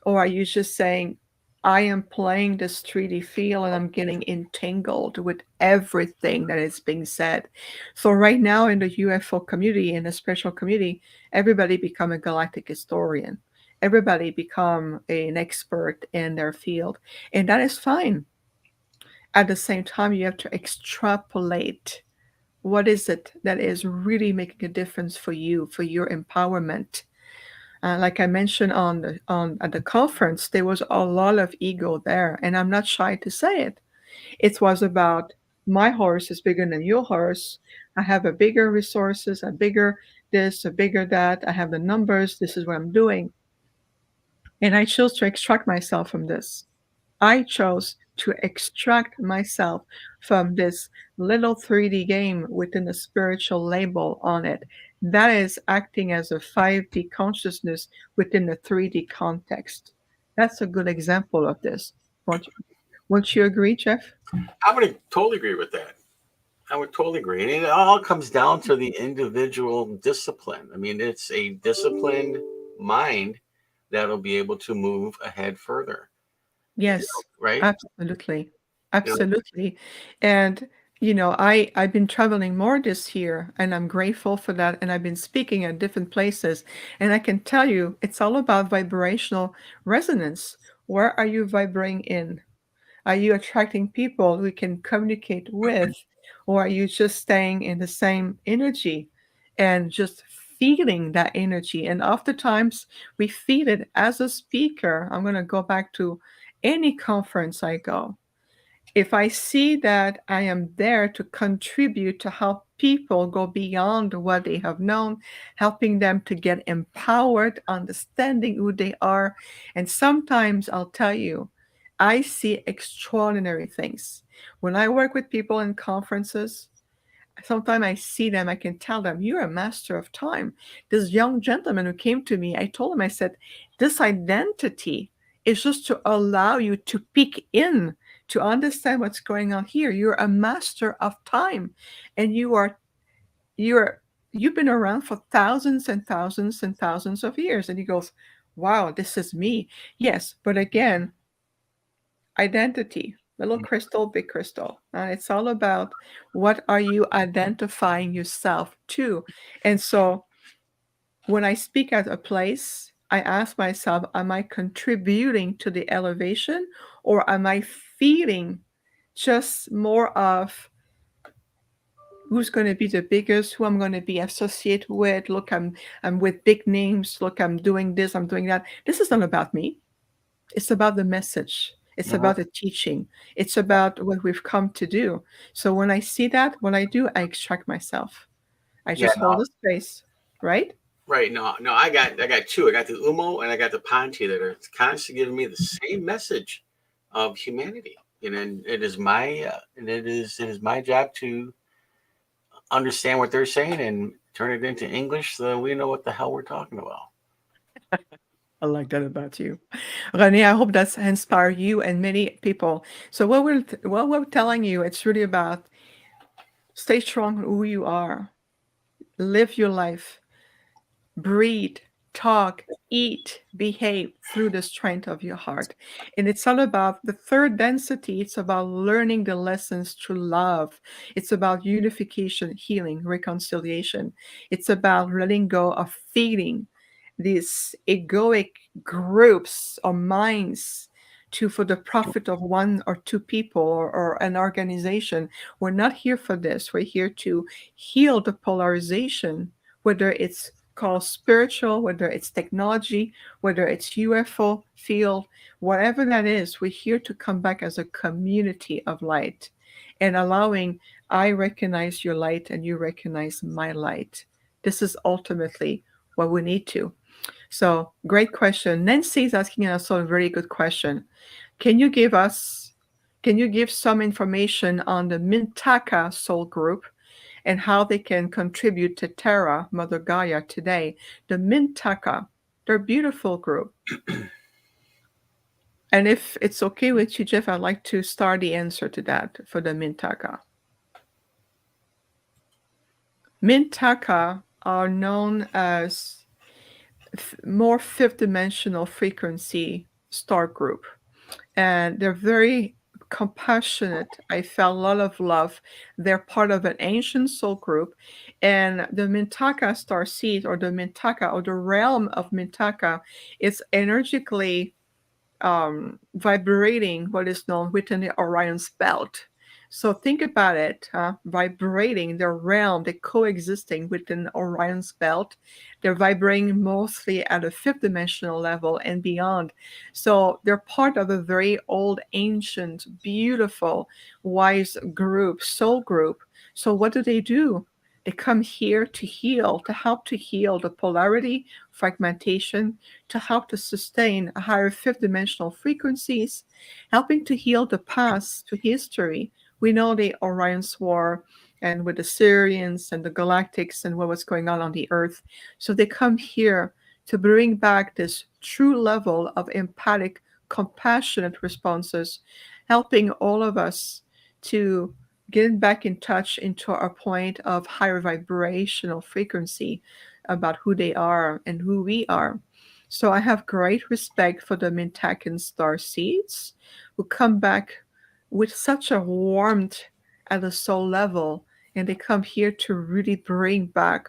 Or are you just saying, I am playing this 3D field and I'm getting entangled with everything that is being said? So right now in the UFO community, in the spiritual community, everybody become a galactic historian. Everybody become an expert in their field. And that is fine. At the same time, you have to extrapolate what is it that is really making a difference for you, for your empowerment. Like I mentioned on at the conference, there was a lot of ego there, and I'm not shy to say it. It was about my horse is bigger than your horse. I have a bigger resources, a bigger this, a bigger that. I have the numbers. This is what I'm doing, and I chose to extract myself from this. I chose to extract myself from this little 3D game within a spiritual label on it. That is acting as a 5D consciousness within the 3D context. That's a good example of this. Won't you agree, Jeff? I would totally agree with that. I would totally agree. And it all comes down to the individual discipline. I mean, it's a disciplined mind that'll be able to move ahead further, Yes, right? absolutely. You know, Absolutely. And I've been traveling more this year and I'm grateful for that. And I've been speaking at different places. And I can tell you it's all about vibrational resonance. Where are you vibrating in? Are you attracting people who can communicate with? Or are you just staying in the same energy and just feeling that energy. And oftentimes we feel it as a speaker. I'm going to go back to any conference I go. If I see that I am there to contribute to help people go beyond what they have known, helping them to get empowered, understanding who they are. And sometimes I'll tell you, I see extraordinary things. When I work with people in conferences, sometimes I see them, I can tell them, you're a master of time. This young gentleman who came to me, I told him, I said, this identity is just to allow you to peek in, to understand what's going on here. You're a master of time, and you're you've been around for thousands and thousands and thousands of years. And he goes, wow, this is me. Yes, but again, identity, little crystal, big crystal. And it's all about what are you identifying yourself to. And so when I speak at a place, I ask myself, am I contributing to the elevation, or am I feeling just more of who's going to be the biggest, who I'm going to be associated with? Look, I'm with big names. Look, I'm doing this, I'm doing that. This is not about me. It's about the message. It's Uh-huh. about the teaching. It's about what we've come to do. So when I see that, what I do, I extract myself. I Yeah, just hold no, a space, right? right. No, no, I got two. I got the Umo and I got the Panti that are constantly giving me the same message of humanity. And it is my it is my job to understand what they're saying and turn it into English so that we know what the hell we're talking about. I like that about you. Renee, I hope that's inspired you and many people. So what we're telling you, it's really about stay strong who you are. Live your life. Breathe, talk, eat, behave through the strength of your heart. And it's all about the third density. It's about learning the lessons through love. It's about unification, healing, reconciliation. It's about letting go of feeding these egoic groups or minds to for the profit of one or two people, or an organization. We're not here for this. We're here to heal the polarization, whether it's called spiritual, whether it's technology, whether it's UFO field, whatever that is, we're here to come back as a community of light and allowing I recognize your light and you recognize my light. This is ultimately what we need to. So, great question. Nancy is asking us a very good question. Can you give us, can you give some information on the Mintaka soul group and how they can contribute to Terra, Mother Gaia today? The Mintaka, they're a beautiful group. And if it's okay with you, Jeff, I'd like to start the answer to that for the Mintaka. Mintaka are known as more fifth dimensional frequency star group, and they're very compassionate. I felt a lot of love. They're part of an ancient soul group, and the Mintaka star seed, or the Mintaka, or the realm of Mintaka, is energetically vibrating what is known within the Orion's belt. So think about it, vibrating the realm, they're coexisting within Orion's belt. They're vibrating mostly at a fifth dimensional level and beyond. So they're part of a very old, ancient, beautiful, wise group, soul group. So what do? They come here to heal, to help to heal the polarity, fragmentation, to help to sustain higher fifth dimensional frequencies, helping to heal the past, to history. We know the Orion's War and with the Syrians and the Galactics and what was going on the Earth. So they come here to bring back this true level of empathic, compassionate responses, helping all of us to get back in touch into our point of higher vibrational frequency about who they are and who we are. So I have great respect for the Mintakan star seeds who come back with such a warmth at the soul level, and they come here to really bring back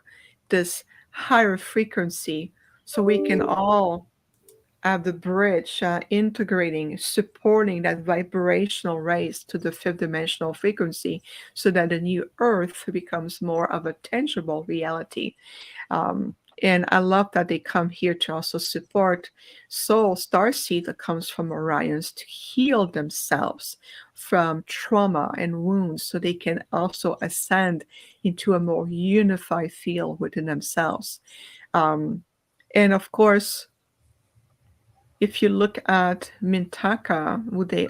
this higher frequency so we can all the bridge, integrating, supporting that vibrational raise to the fifth dimensional frequency so that the new earth becomes more of a tangible reality. And I love that they come here to also support soul starseed that comes from Orions to heal themselves from trauma and wounds so they can also ascend into a more unified field within themselves. Um, and of course, if you look at Mintaka, who they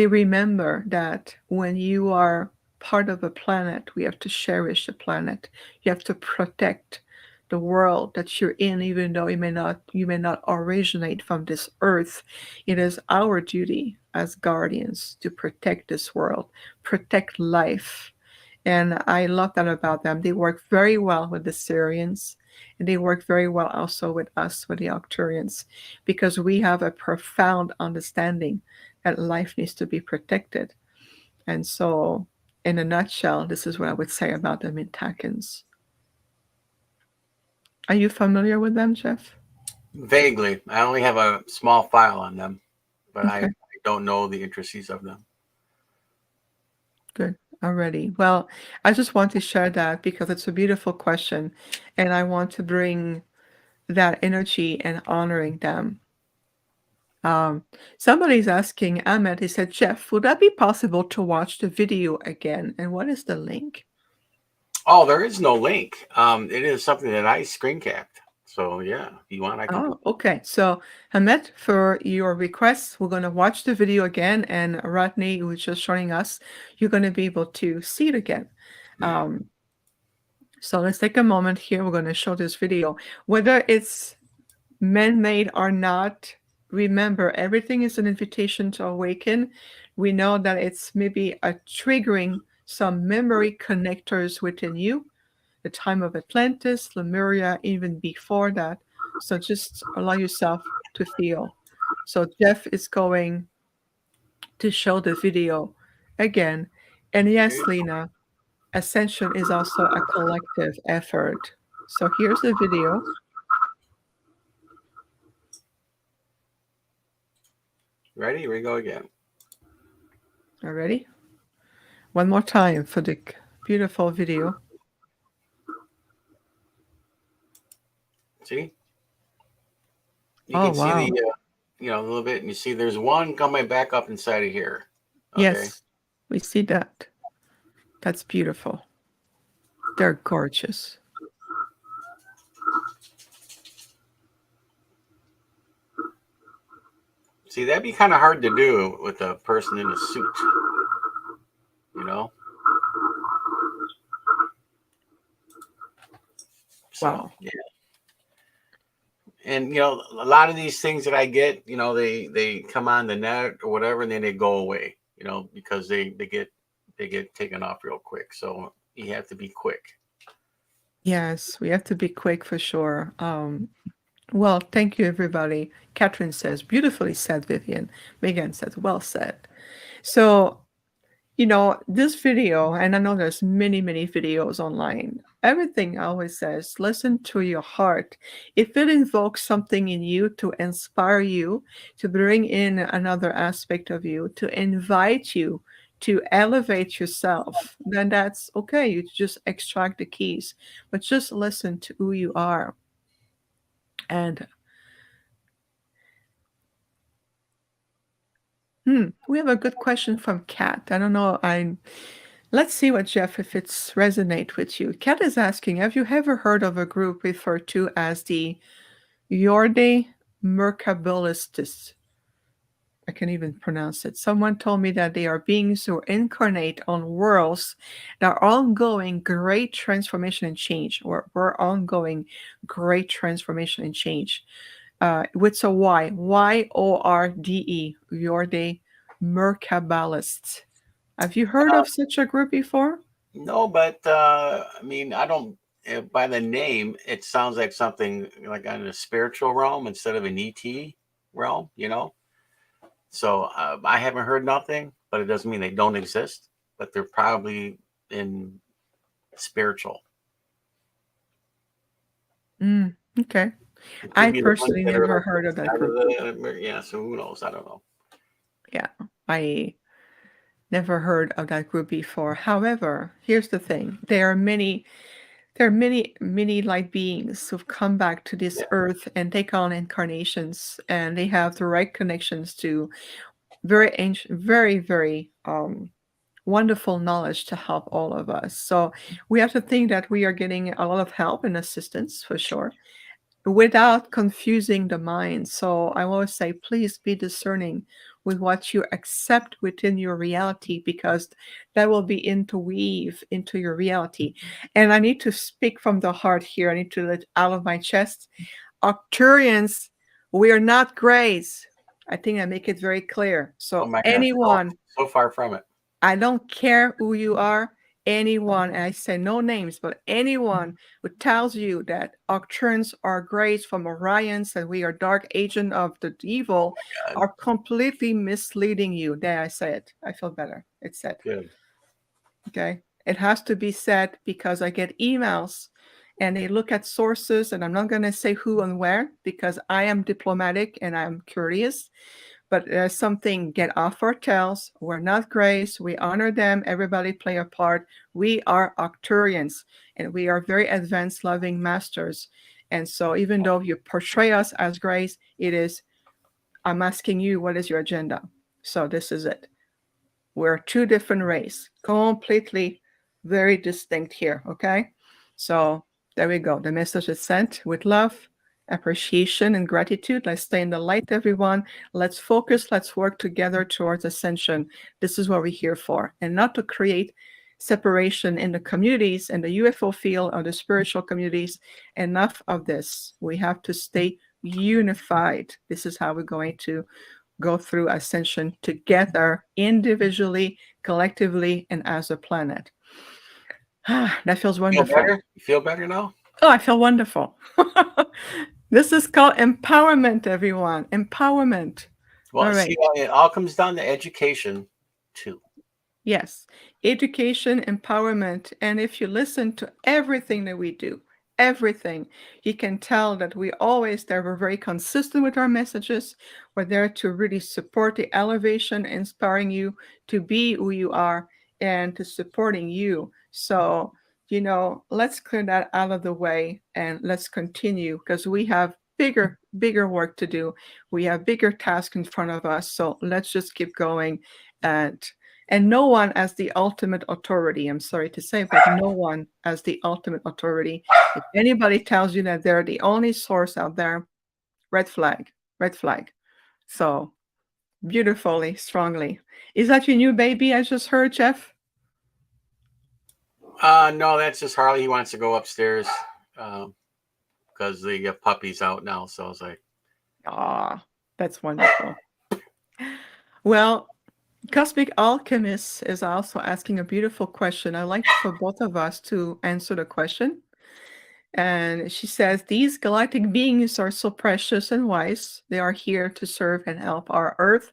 remember that when you are part of a planet, we have to cherish the planet. You have to protect the world that you're in, even though you may not originate from this earth. It is our duty as guardians to protect this world, protect life. And I love that about them. They work very well with the Syrians, and they work very well also with us, with the Arcturians, because we have a profound understanding that life needs to be protected. And so, in a nutshell, this is what I would say about the Mintakans. Are you familiar with them, Jeff? Vaguely. I only have a small file on them, but I Okay, don't know the intricacies of them. good. Already. Well, I just want to share that because it's a beautiful question, and I want to bring that energy and honoring them. Um, Somebody's asking Ahmed, he said, Jeff, would that be possible to watch the video again? And what is the link? Oh, there is no link. It is something that I screen capped. So yeah, if you want, I can do. Oh, okay. So, Ahmed, for your request, we're going to watch the video again. And Rodney, who's just joining us, you're going to be able to see it again. Um, so, let's take a moment here. We're going to show this video. Whether it's man made or not, remember everything is an invitation to awaken. We know that it's maybe a triggering some memory connectors within you, the time of Atlantis, Lemuria, even before that. So just allow yourself to feel. So Jeff is going to show the video again. And yes, Lena, Ascension is also a collective effort. So here's the video. Ready? Here we go again. Already? One more time for the beautiful video. See, you Oh, can see wow. a little bit, and you see there's one coming back up inside of here. Okay. Yes, we see that. That's beautiful. They're gorgeous. See, that'd be kind of hard to do with a person in a suit. You know. So Wow. yeah. And a lot of these things that I get, they come on the net or whatever, and then they go away. Because they get taken off real quick. So you have to be quick. Yes, we have to be quick for sure. Well, thank you, everybody. Catherine says, beautifully said, Vivian. Megan says, well said. So, this video, and I know there's many, many videos online. Everything always says, listen to your heart. If it invokes something in you to inspire you, to bring in another aspect of you, to invite you to elevate yourself, then that's okay. You just extract the keys, but just listen to who you are. And we have a good question from Kat. I don't know. Let's see what Jeff, if it's resonate with you. Kat is asking, have you ever heard of a group referred to as the Yorde Mercabilistis? I can't even pronounce it. Someone told me that they are beings who incarnate on worlds that are ongoing great transformation and change, or we're ongoing great transformation and change. With a Y, Yorde, Yorde Mercabilist. Have you heard Uh, of such a group before? no, but I mean, I don't. By the name, it sounds like something like on a spiritual realm instead of an ET realm. So I haven't heard nothing, but it doesn't mean they don't exist. But they're probably in spiritual. Okay. It I could be the ones personally that are never like heard of that out of group. the yeah. So who knows? I don't know. Yeah, I never heard of that group before. However, here's the thing: there are many light beings who've come back to this Yeah. earth and take on incarnations, and they have the right connections to very ancient, very wonderful knowledge to help all of us. So we have to think that we are getting a lot of help and assistance for sure, without confusing the mind. So I always say, please be discerning with what you accept within your reality, because that will be interweave into your reality. And I need to speak from the heart here. I need to let out of my chest. Arcturians, we are not grays. I think I make it very clear. Oh So my gosh. Oh, anyone, so far from it. I don't care who you are, anyone, and I say no names, but anyone who tells you that Octurns are grays from Orions and we are dark agent of the evil God, are completely misleading you. There, I say it. I feel better. It's said. good. Okay. It has to be said because I get emails and they look at sources, and I'm not going to say who and where because I am diplomatic and I'm curious. But there's something, get off our tails. We're not grays. We honor them. Everybody play a part. We are Octurians, and we are very advanced, loving masters. And so, even though you portray us as grays, it is, I'm asking you, what is your agenda? So, this is it. We're two different races, completely very distinct here. Okay. So there we go. The message is sent with love, appreciation, and gratitude. Let's stay in the light, everyone. Let's focus. Let's work together towards ascension. This is what we're here for, and not to create separation in the communities and the UFO field or the spiritual communities. Enough of this. We have to stay unified. This is how we're going to go through ascension together, individually, collectively, and as a planet. That feels Feel wonderful. better? You feel better now? Oh, I feel wonderful. This is called empowerment, everyone. Empowerment. All Well, see, right. it all comes down to education, too. Yes, education, empowerment. And if you listen to everything that we do, everything, you can tell that we always there. We're very consistent with our messages. We're there to really support the elevation, inspiring you to be who you are and to supporting you. So, let's clear that out of the way and let's continue because we have bigger work to do. We have bigger tasks in front of us. So let's just keep going and no one as the ultimate authority. I'm sorry to say, but no one as the ultimate authority. If anybody tells you that they're the only source out there, red flag, red flag. So beautifully, strongly. Is that your new baby? I just heard, Jeff. No, that's just Harley. He wants to go upstairs because the puppy's out now. So I was like, Ah, that's wonderful. Well, Cosmic Alchemist is also asking a beautiful question. I'd like for both of us to answer the question. And she says, these galactic beings are so precious and wise. They are here to serve and help our Earth,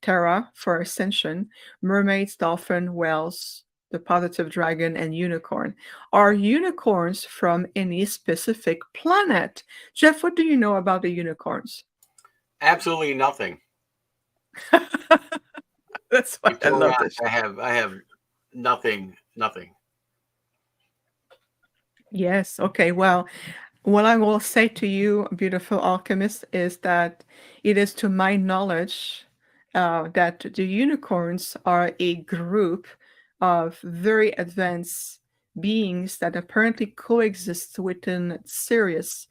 Terra, for ascension, mermaids, dolphin, whales, the positive dragon, and unicorn. Are unicorns from any specific planet? Jeff, what do you know about the unicorns? absolutely nothing. That's To be why I totally love honest, this. I have nothing. Yes. Okay. Well, what I will say to you, beautiful alchemist, is that it is to my knowledge that the unicorns are a group of very advanced beings that apparently coexist within Sirius,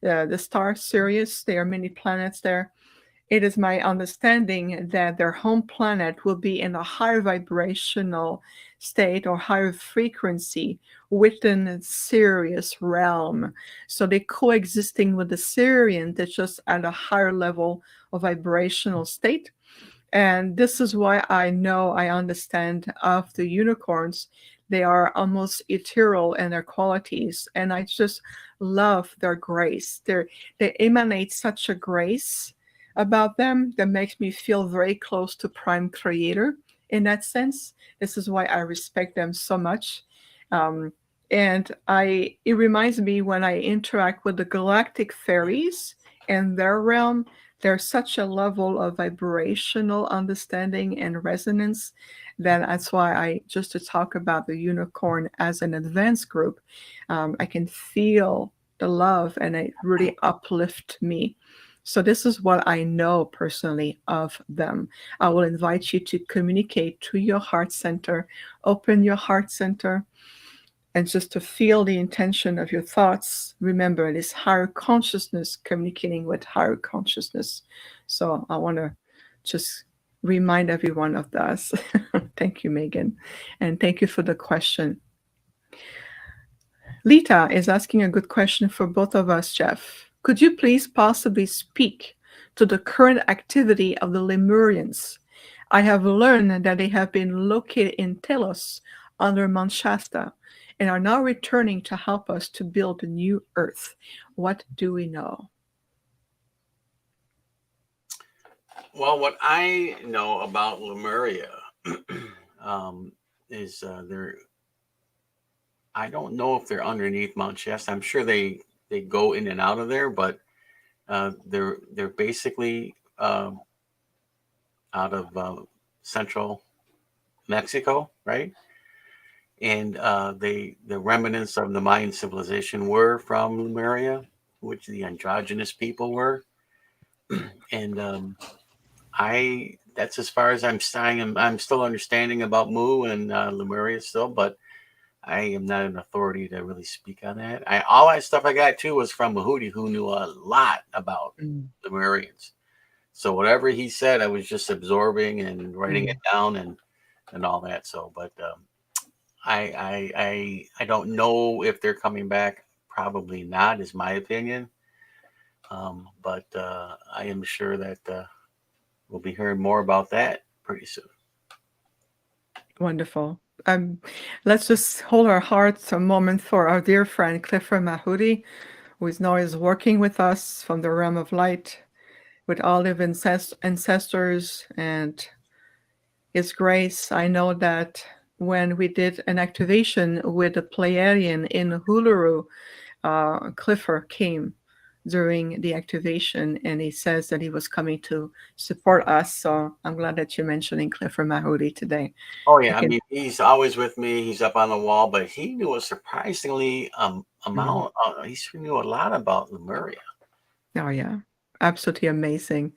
the star Sirius. There are many planets there. It is my understanding that their home planet will be in a higher vibrational state or higher frequency within the Sirius realm. So they're coexisting with the Sirian, that's just at a higher level of vibrational state. And this is why I understand of the unicorns. They are almost ethereal in their qualities. And I just love their grace. They emanate such a grace about them that makes me feel very close to Prime Creator in that sense. This is why I respect them so much. Um, And it reminds me when I interact with the galactic fairies and their realm, there's such a level of vibrational understanding and resonance that that's why I just to talk about the unicorn as an advanced group, I can feel the love and it really uplift me. So this is what I know personally of them. I will invite you to communicate to your heart center, open your heart center, and just to feel the intention of your thoughts. Remember, it is higher consciousness communicating with higher consciousness. So I want to just remind everyone of this. Thank you, Megan. And thank you for the question. Lita is asking a good question for both of us, Jeff. Could you please possibly speak to the current activity of the Lemurians? I have learned that they have been located in Telos under Mount Shasta and are now returning to help us to build a new Earth. What do we know? Well, what I know about Lemuria is they're. I don't know if they're underneath Mount Shasta. I'm sure they go in and out of there, but they're basically out of central Mexico, right? And the remnants of the Mayan civilization were from Lemuria, which the androgynous people were, and I that's as far as I'm staying. I'm still understanding about Mu and Lemuria still, but I am not an authority to really speak on that. All that stuff I got too was from Mahudi, who knew a lot about Mm, Lemurians. So whatever he said, I was just absorbing and writing it mm. down and all that. So, but I don't know if they're coming back. Probably not, is my opinion. But I am sure that we'll be hearing more about that pretty soon. Wonderful. Let's just hold our hearts a moment for our dear friend Clifford Mahudi, who is now is working with us from the realm of light with all of ancestors and His grace. I know that when we did an activation with the Pleiadian in Uluru, Clifford came during the activation and he says that he was coming to support us. So I'm glad that you're mentioning Clifford Mahudi today. Oh I yeah, I can, mean he's always with me. He's up on the wall, but he knew a surprisingly mm, amount. He knew a lot about Lemuria. oh yeah, absolutely amazing.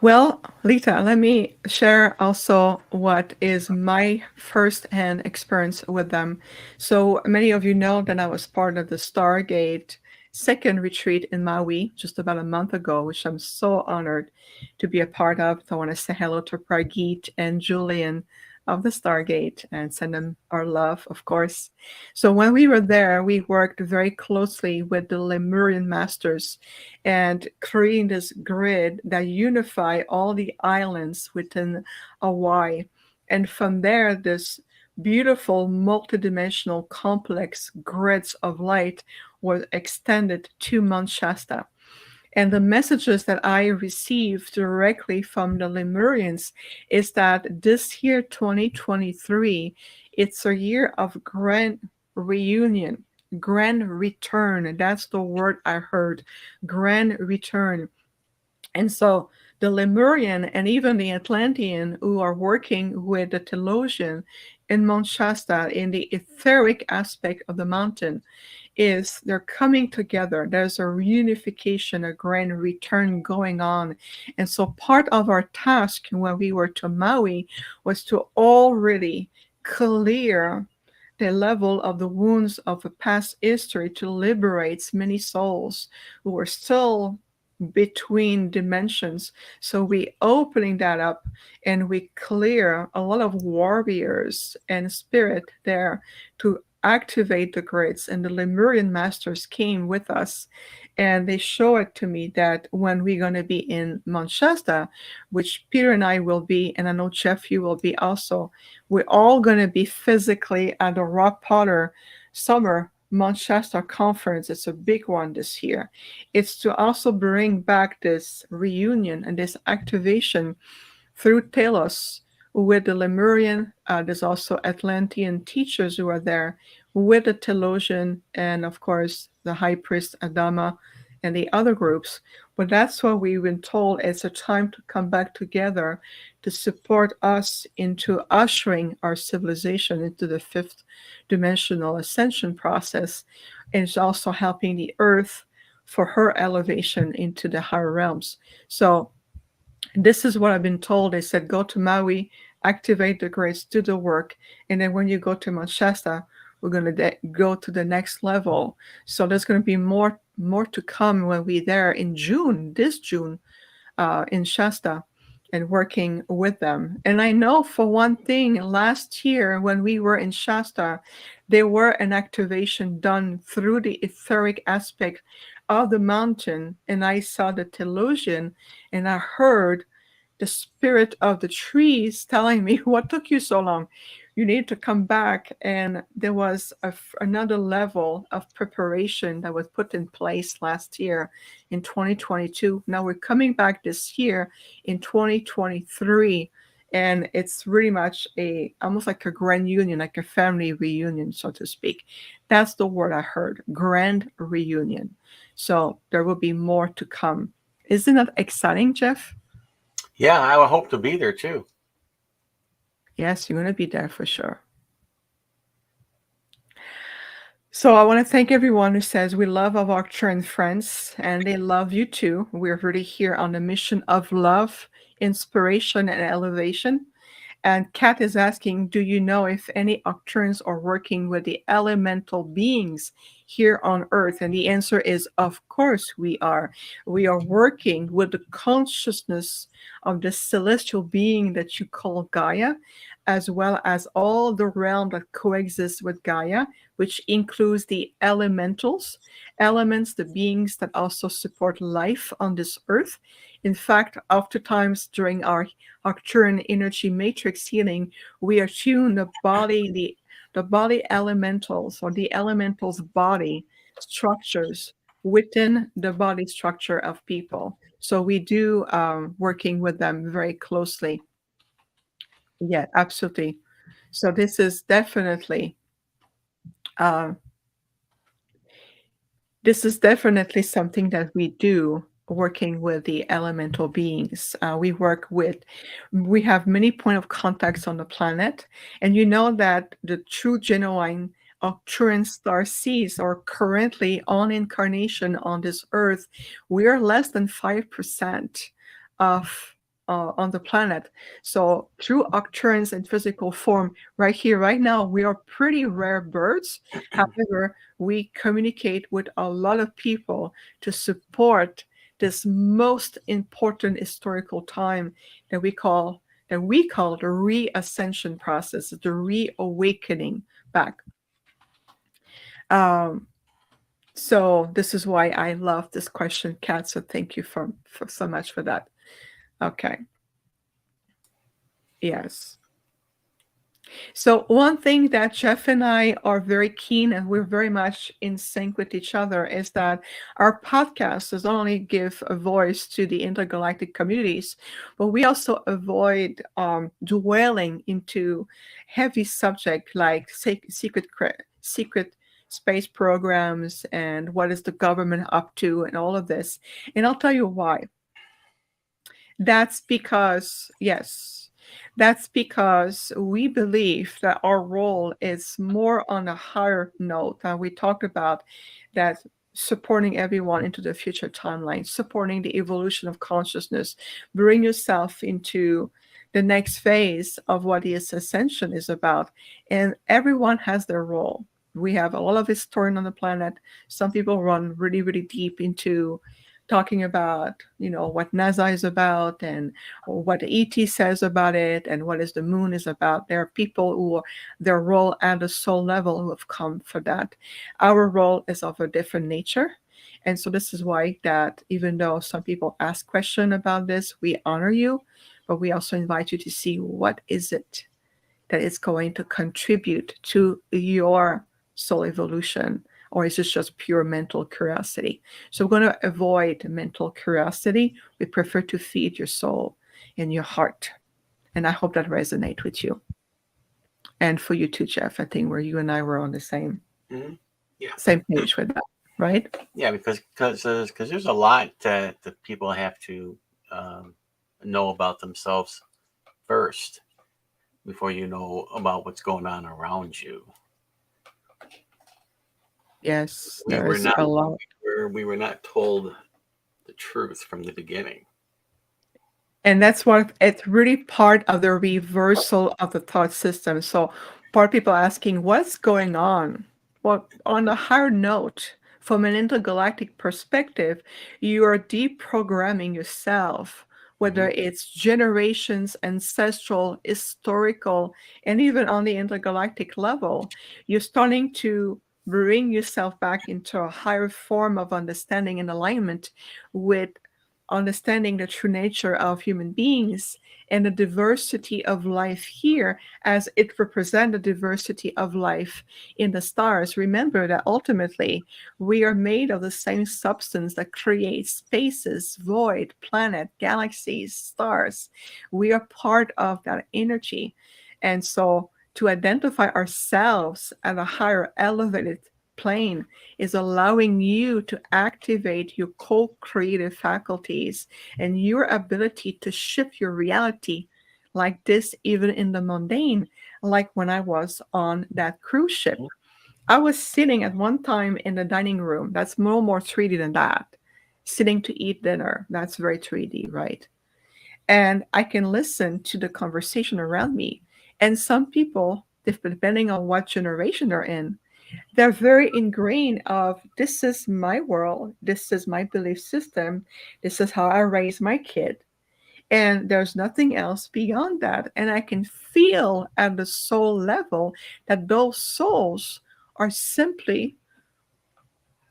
Well, Lita, let me share also what is my first-hand experience with them. So many of you know that I was part of the Stargate second retreat in Maui just about a month ago, which I'm so honored to be a part of. So I want to say hello to Pragit and Julian of the Stargate and send them our love, of course. So when we were there, we worked very closely with the Lemurian masters and creating this grid that unify all the islands within Hawaii. And from there, this beautiful multidimensional complex grids of light were extended to Mount Shasta. And the messages that I received directly from the Lemurians is that this year, 2023, it's a year of grand reunion, grand return. That's the word I heard, grand return. And so the Lemurian and even the Atlantean who are working with the Telosian in Mount Shasta in the etheric aspect of the mountain is they're coming together. There's a reunification, a grand return going on. And so part of our task when we were to Maui was to already clear the level of the wounds of a past history to liberate many souls who were still between dimensions. So we opening that up and we clear a lot of warriors and spirit there to activate the grids. And the Lemurian masters came with us and they show it to me that when we're going to be in Mount Shasta, which Peter and I will be, and I know Jeff, you will be also, we're all going to be physically at the Rock Potter Summer Mount Shasta conference. It's a big one this year. It's to also bring back this reunion and this activation through Telos with the Lemurian. There's also Atlantean teachers who are there with the theologian and, of course, the high priest Adama and the other groups. But that's what we've been told. It's a time to come back together to support us into ushering our civilization into the fifth dimensional ascension process. And it's also helping the earth for her elevation into the higher realms. So this is what I've been told. They said, go to Maui, activate the grace, do the work. And then when you go to Mount Shasta, we're going to go to the next level. So there's going to be more to come when we're there in June, this June, in Shasta, and working with them. And I know for one thing, last year when we were in Shasta, there were an activation done through the etheric aspect of the mountain. And I saw the theologian and I heard the spirit of the trees telling me, what took you so long? You need to come back. And there was another level of preparation that was put in place last year in 2022. Now we're coming back this year in 2023. And it's really much almost like a grand union, like a family reunion, so to speak. That's the word I heard, grand reunion. So there will be more to come. Isn't that exciting, Jeff? Yeah, I would hope to be there too. Yes, you're going to be there for sure. So I want to thank everyone who says we love our Arcturian friends and they love you too. We're really here on a mission of love, inspiration, and elevation. And Kat is asking, do you know if any Arcturians are working with the elemental beings here on Earth? And the answer is, of course we are. We are working with the consciousness of the celestial being that you call Gaia, as well as all the realm that coexists with Gaia, which includes the elementals, elements, the beings that also support life on this earth. In fact, oftentimes during our Arcturian energy matrix healing, we attune the body elementals or the elementals body structures within the body structure of people. So we do working with them very closely. Yeah, absolutely. So uh, this is definitely something that we do working with the elemental beings. We have many point of contacts on the planet, and you know that the true genuine Arcturian star seeds are currently on incarnation on this earth. We are less than 5% of on the planet. So through Arcturians in physical form, right here, right now, we are pretty rare birds. However, we communicate with a lot of people to support this most important historical time that we call the re-ascension process, the reawakening back. Um, so this is why I love this question, Kat. So thank you for so much for that. Okay. Yes. So one thing that Jeff and I are very keen and we're very much in sync with each other is that our podcast does not only give a voice to the intergalactic communities, but we also avoid dwelling into heavy subject like secret space programs and what is the government up to and all of this. And I'll tell you why. That's because, yes, that's because we believe that our role is more on a higher note. We talked about that supporting everyone into the future timeline, supporting the evolution of consciousness, bring yourself into the next phase of what this ascension is about. And everyone has their role. We have a lot of historians on the planet. Some people run really, really deep into talking about what NASA is about and what the ET says about it and what is the moon is about. There are people who are, their role at the soul level who have come for that. Our role is of a different nature. And so this is why that even though some people ask questions about this, we honor you, but we also invite you to see what is it that is going to contribute to your soul evolution, or is it just pure mental curiosity? So we're going to avoid mental curiosity. We prefer to feed your soul and your heart. And I hope that resonates with you. And for you too, Jeff, I think where you and I were on the Hmm. Yeah, same page with that, right? yeah, because there's a lot that the people have to um, know about themselves first before you know about what's going on around you. Yes, We there were is not a lot. we were not told the truth from the beginning. And that's what it's really part of the reversal of the thought system. So, part people asking, what's going on? Well, on a higher note, from an intergalactic perspective, you are deprogramming yourself, whether Hmm. it's generations, ancestral, historical, and even on the intergalactic level. You're starting to bring yourself back into a higher form of understanding and alignment with understanding the true nature of human beings and the diversity of life here as it represents the diversity of life in the stars. Remember that ultimately we are made of the same substance that creates spaces, void, planet, galaxies, stars. We are part of that energy. And so to identify ourselves at a higher elevated plane is allowing you to activate your co-creative faculties and your ability to shift your reality like this even in the mundane, like when I was on that cruise ship. I was sitting at one time in the dining room. That's no more 3D than that. Sitting to eat dinner. That's very 3D, right? And I can listen to the conversation around me. And some people, depending on what generation they're in, they're very ingrained of this is my world, this is my belief system, this is how I raise my kid, and there's nothing else beyond that. And I can feel at the soul level that those souls are simply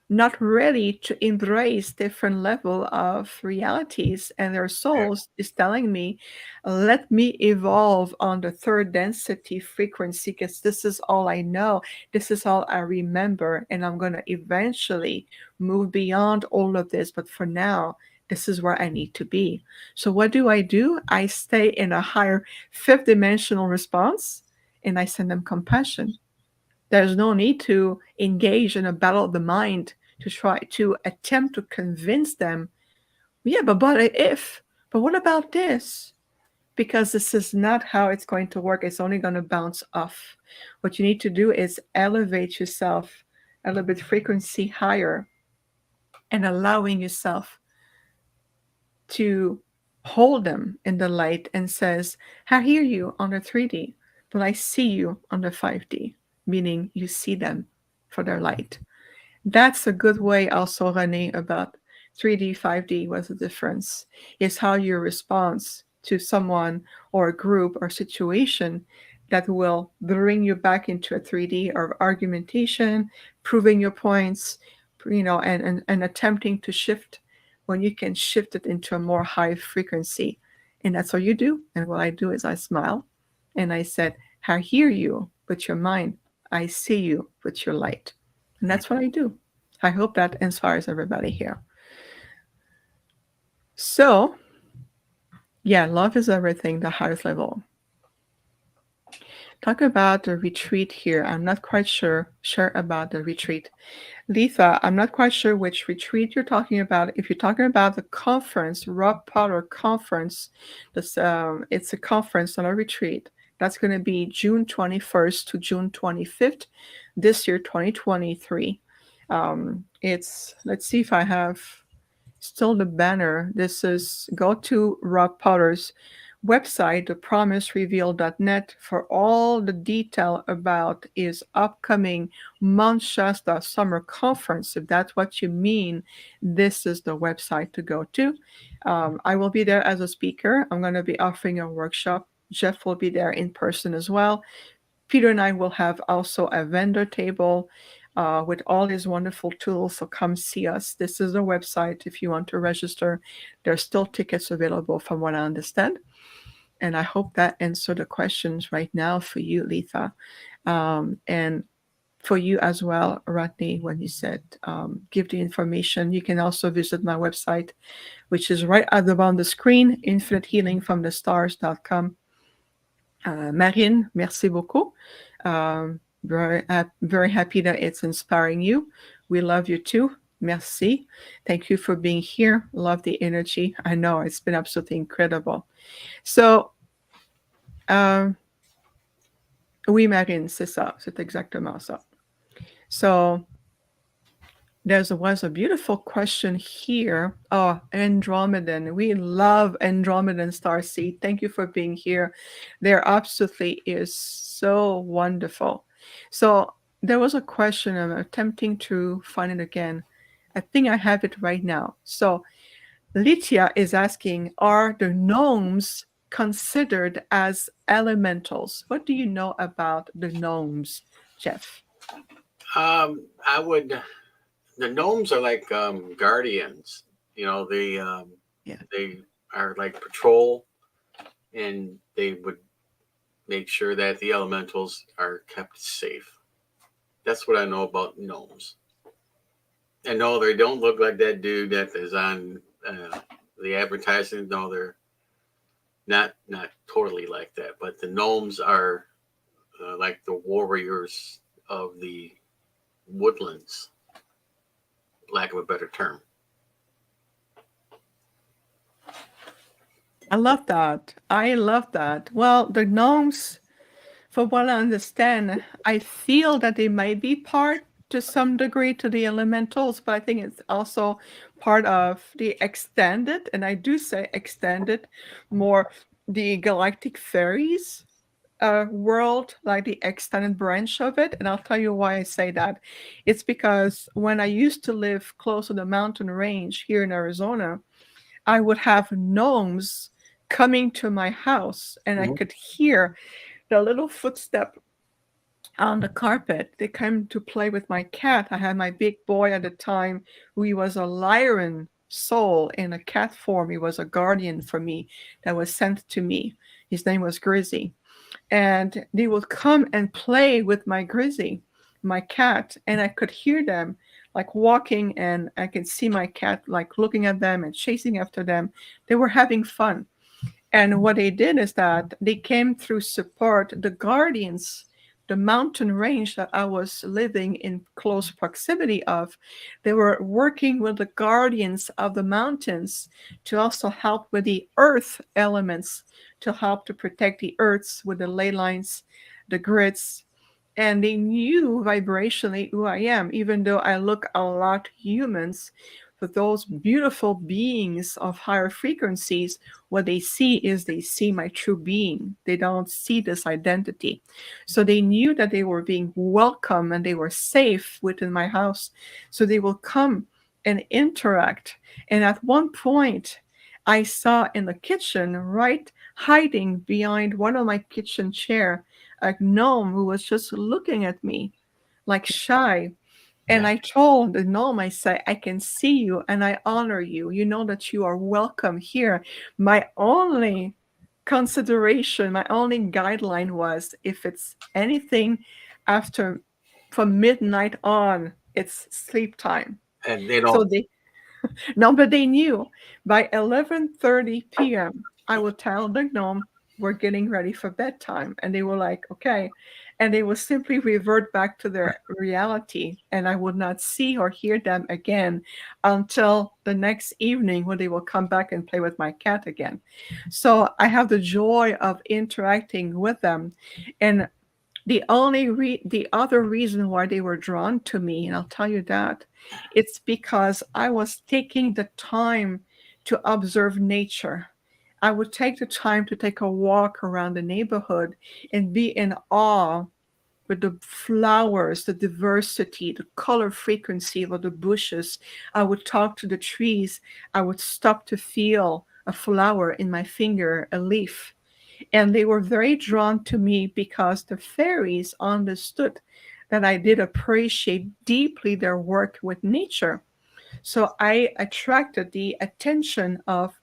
not ready to embrace different level of realities, and their souls is telling me, let me evolve on the third density frequency because this is all I know, this is all I remember, and I'm going to eventually move beyond all of this, but for now this is where I need to be. So what do? I stay in a higher fifth dimensional response, and I send them compassion. There's no need to engage in a battle of the mind to try to attempt to convince them, yeah, but if, but what about this? Because this is not how it's going to work. It's only going to bounce off. What you need to do is elevate yourself a little bit frequency higher and allowing yourself to hold them in the light and says, I hear you on the 3D, but I see you on the 5D, meaning you see them for their light. That's a good way also, Renee, about 3D, 5D, what's the difference, is how your response to someone or a group or situation that will bring you back into a 3D or argumentation, proving your points, and attempting to shift when you can shift it into a more high frequency. And that's what you do. And what I do is I smile and I said, I hear you with your mind. I see you with your light. And that's what I do. I hope that inspires everybody here. So, yeah, love is everything, the highest level. Talk about the retreat here. I'm not quite sure about the retreat. Letha, I'm not quite sure which retreat you're talking about. If you're talking about the conference, Rob Potter conference, it's a conference, not a retreat. That's going to be June 21st to June 25th this year, 2023. It's, let's see if I have still the banner. This is, go to Rob Potter's website, thepromiserevealed.net, for all the detail about his upcoming Mount Shasta Summer Conference. If that's what you mean, this is the website to go to. I will be there as a speaker. I'm going to be offering a workshop. Jeff will be there in person as well. Peter and I will have also a vendor table with all these wonderful tools. So come see us. This is the website if you want to register. There's still tickets available from what I understand. And I hope that answered the questions right now for you, Letha. And for you as well, Rodney, when you said give the information, you can also visit my website, which is right at the bottom of the screen, infinitehealingfromthestars.com. Marine, merci beaucoup. Very happy that it's inspiring you. We love you too. Merci. Thank you for being here. Love the energy. I know it's been absolutely incredible. So, euh, oui, Marine, c'est ça. C'est exactement ça. So, there was a beautiful question here. Oh, Andromedan. We love Andromedan starseed. Thank you for being here. There absolutely is so wonderful. So there was a question. I'm attempting to find it again. I think I have it right now. So Lytia is asking, are the gnomes considered as elementals? What do you know about the gnomes, Jeff? I would. The gnomes are like guardians. You know, Yeah. they are like patrol, and they would make sure that the elementals are kept safe. That's what I know about gnomes. And no, they don't look like that dude that is on the advertising. No, they're not totally like that. But the gnomes are like the warriors of the woodlands, lack of a better term. I love that. I love that. Well, the gnomes, for what I understand, I feel that they might be part to some degree to the elementals, but I think it's also part of the extended, and I do say extended, more the galactic fairies world, like the extended branch of it. And I'll tell you why I say that. It's because when I used to live close to the mountain range here in Arizona, I would have gnomes coming to my house, and I Mm-hmm. could hear the little footstep on the carpet. They came to play with my cat. I had my big boy at the time, who he was a Lyran soul in a cat form. He was a guardian for me that was sent to me. His name was Grizzy. And they would come and play with my Grizzy, my cat, and I could hear them like walking, and I could see my cat like looking at them and chasing after them. They were having fun. And what they did is that they came through support the guardians, the mountain range that I was living in close proximity of. They were working with the guardians of the mountains to also help with the earth elements, to help to protect the earths with the ley lines, the grids. And they knew vibrationally who I am, even though I look a lot humans. But those beautiful beings of higher frequencies, what they see is they see my true being. They don't see this identity. So they knew that they were being welcome and they were safe within my house. So they will come and interact. And at one point, I saw in the kitchen, right, hiding behind one of my kitchen chair, a gnome who was just looking at me like shy. And Yeah. I told the gnome, I said, I can see you and I honor you. You know that you are welcome here. My only consideration, my only guideline was if it's anything after from midnight on, it's sleep time. And they So don't. they no, but they knew by 11:30 p.m. I would tell the gnome we're getting ready for bedtime, and they were like, okay, and they would simply revert back to their reality, and I would not see or hear them again until the next evening when they will come back and play with my cat again. So I have the joy of interacting with them, and the other reason why they were drawn to me, and I'll tell you that, it's because I was taking the time to observe nature. I would take the time to take a walk around the neighborhood and be in awe with the flowers, the diversity, the color frequency of the bushes. I would talk to the trees. I would stop to feel a flower in my finger, a leaf, and they were very drawn to me because the fairies understood that I did appreciate deeply their work with nature. So I attracted the attention of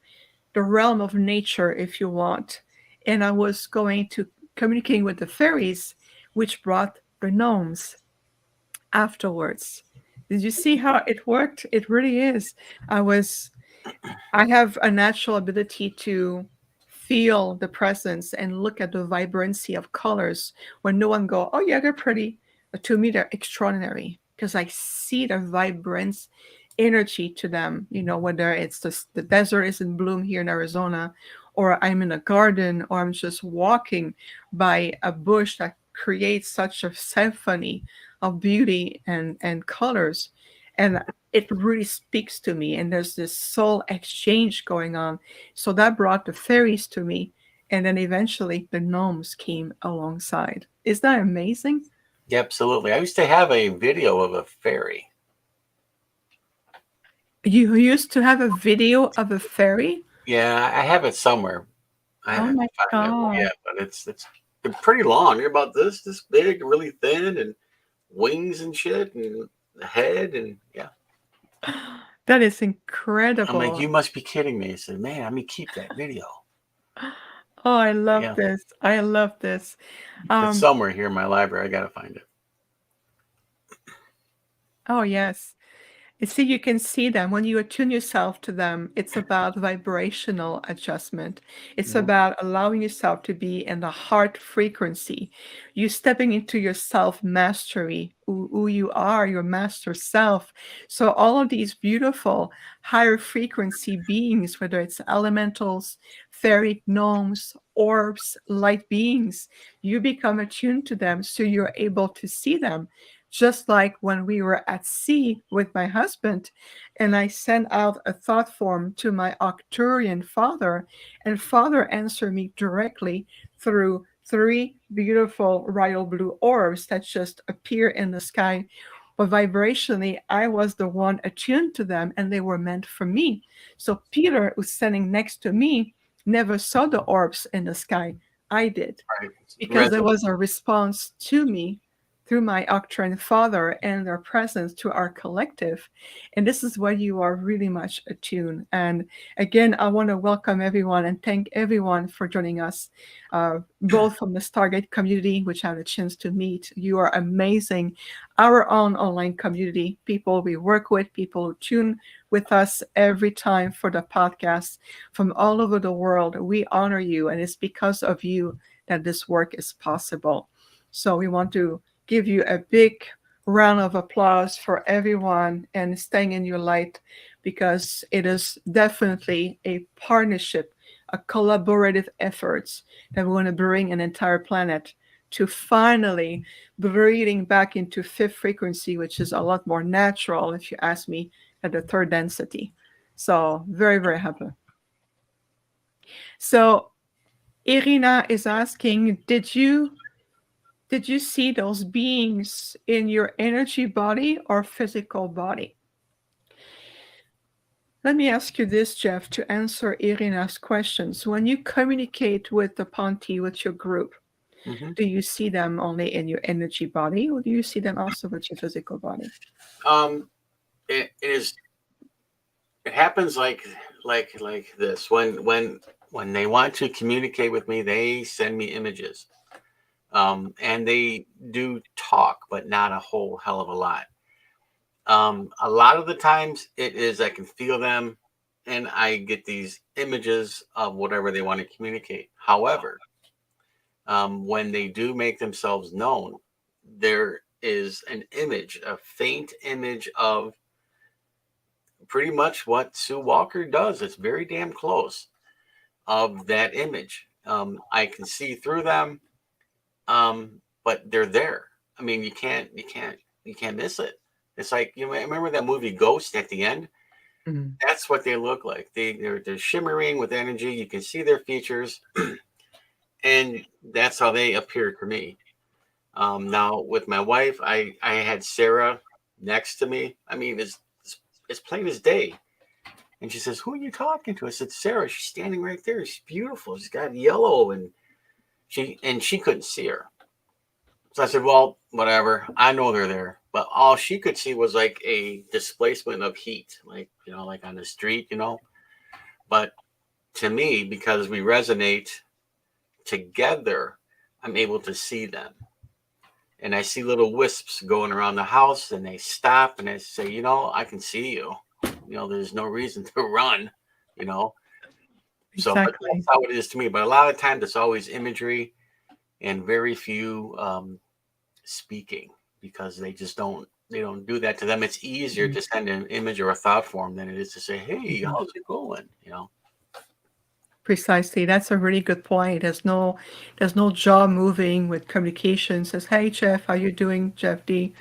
the realm of nature, if you want. And I was going to communicating with the fairies, which brought the gnomes afterwards. Did you see how it worked? It really is. I was I have a natural ability to feel the presence and look at the vibrancy of colors when no one go, oh yeah, they're pretty. To me, they're extraordinary because I see the vibrance energy to them. Whether it's the desert is in bloom here in Arizona, or I'm in a garden, or I'm just walking by a bush that creates such a symphony of beauty and colors. And it really speaks to me, and there's this soul exchange going on. So that brought the fairies to me, and then eventually the gnomes came alongside. Is that amazing? Yeah, absolutely. I used to have a video of a fairy. You used to have a video of a fairy? Yeah, I have it somewhere. I Oh haven't my found it God. yet, but it's pretty long. You're about this big, really thin, and wings and shit, and the head, and yeah. That is I'm like, incredible. you must be kidding me. I said, man, let me keep that video. Oh, I love Yeah, this. I love this. it's Um, somewhere here in my library. I gotta find it. oh yes. You see, you can see them when you attune yourself to them. It's about vibrational adjustment. It's Mhm. about allowing yourself to be in the heart frequency. You stepping into your self mastery, who you are, your master self. So, all of these beautiful higher frequency beings, whether it's elementals, fairy gnomes, orbs, light beings, you become attuned to them so you're able to see them, just like when we were at sea with my husband and I sent out a thought form to my Arcturian father, and father answered me directly through three beautiful royal blue orbs that just appear in the sky. But vibrationally, I was the one attuned to them and they were meant for me. So Peter, who's standing next to me, never saw the orbs in the sky. I did Right. because it Resonate. was a response to me through my Octrine father and their presence to our collective. And this is where you are really much attuned. And again, I want to welcome everyone and thank everyone for joining us, both from the Stargate community, which I had a chance to meet. You are amazing. Our own online community, people we work with, people who tune with us every time for the podcast from all over the world. We honor you, and it's because of you that this work is possible. So we want to give you a big round of applause for everyone and staying in your light, because it is definitely a partnership, a collaborative efforts that we want to bring an entire planet to finally breathing back into fifth frequency, which is a lot more natural, if you ask me, at the third density. So very, very happy. So Irina is asking, did you see those beings in your energy body or physical body? Let me ask you this, Jeff, to answer Irina's questions. When you communicate with the Ponti, with your group, Hmm. do you see them only in your energy body, or do you see them also with your physical body? Um, it is. It happens like this. When they want to communicate with me, they send me images. And they do talk, but not a whole hell of a lot. A lot of the times, it is I can feel them, and I get these images of whatever they want to communicate. However, when they do make themselves known, there is an image, a faint image of pretty much what Sue Walker does. It's very damn close of that image. I can see through them, but they're there. I mean, you can't miss it. It's like remember that movie Ghost at the end. Mhm. That's what they look like. They're shimmering with energy. You can see their features, and that's how they appear to me. Now with my wife, I had Sarah next to me. I mean, it's plain as day. And she says, "Who are you talking to?" I said, "Sarah. She's standing right there. She's beautiful. She's got yellow, and she couldn't see her." So I said, "Well, whatever. I know they're there." But all she could see was like a displacement of heat, like like on the street. But to me, because we resonate together, I'm able to see them. And I see little wisps going around the house, and they stop and I say, I can see you. There's no reason to run, you know. So, but that's Exactly. how it is to me. But a lot of times it's always imagery and very few speaking, because they don't do that to them. It's easier Mhm. to send an image or a thought form than it is to say, "Hey, Mhm. how's it going?" You know. Precisely. That's a really good point. There's no jaw moving with communication. Says, "Hey Jeff, how you doing, Jeff D?"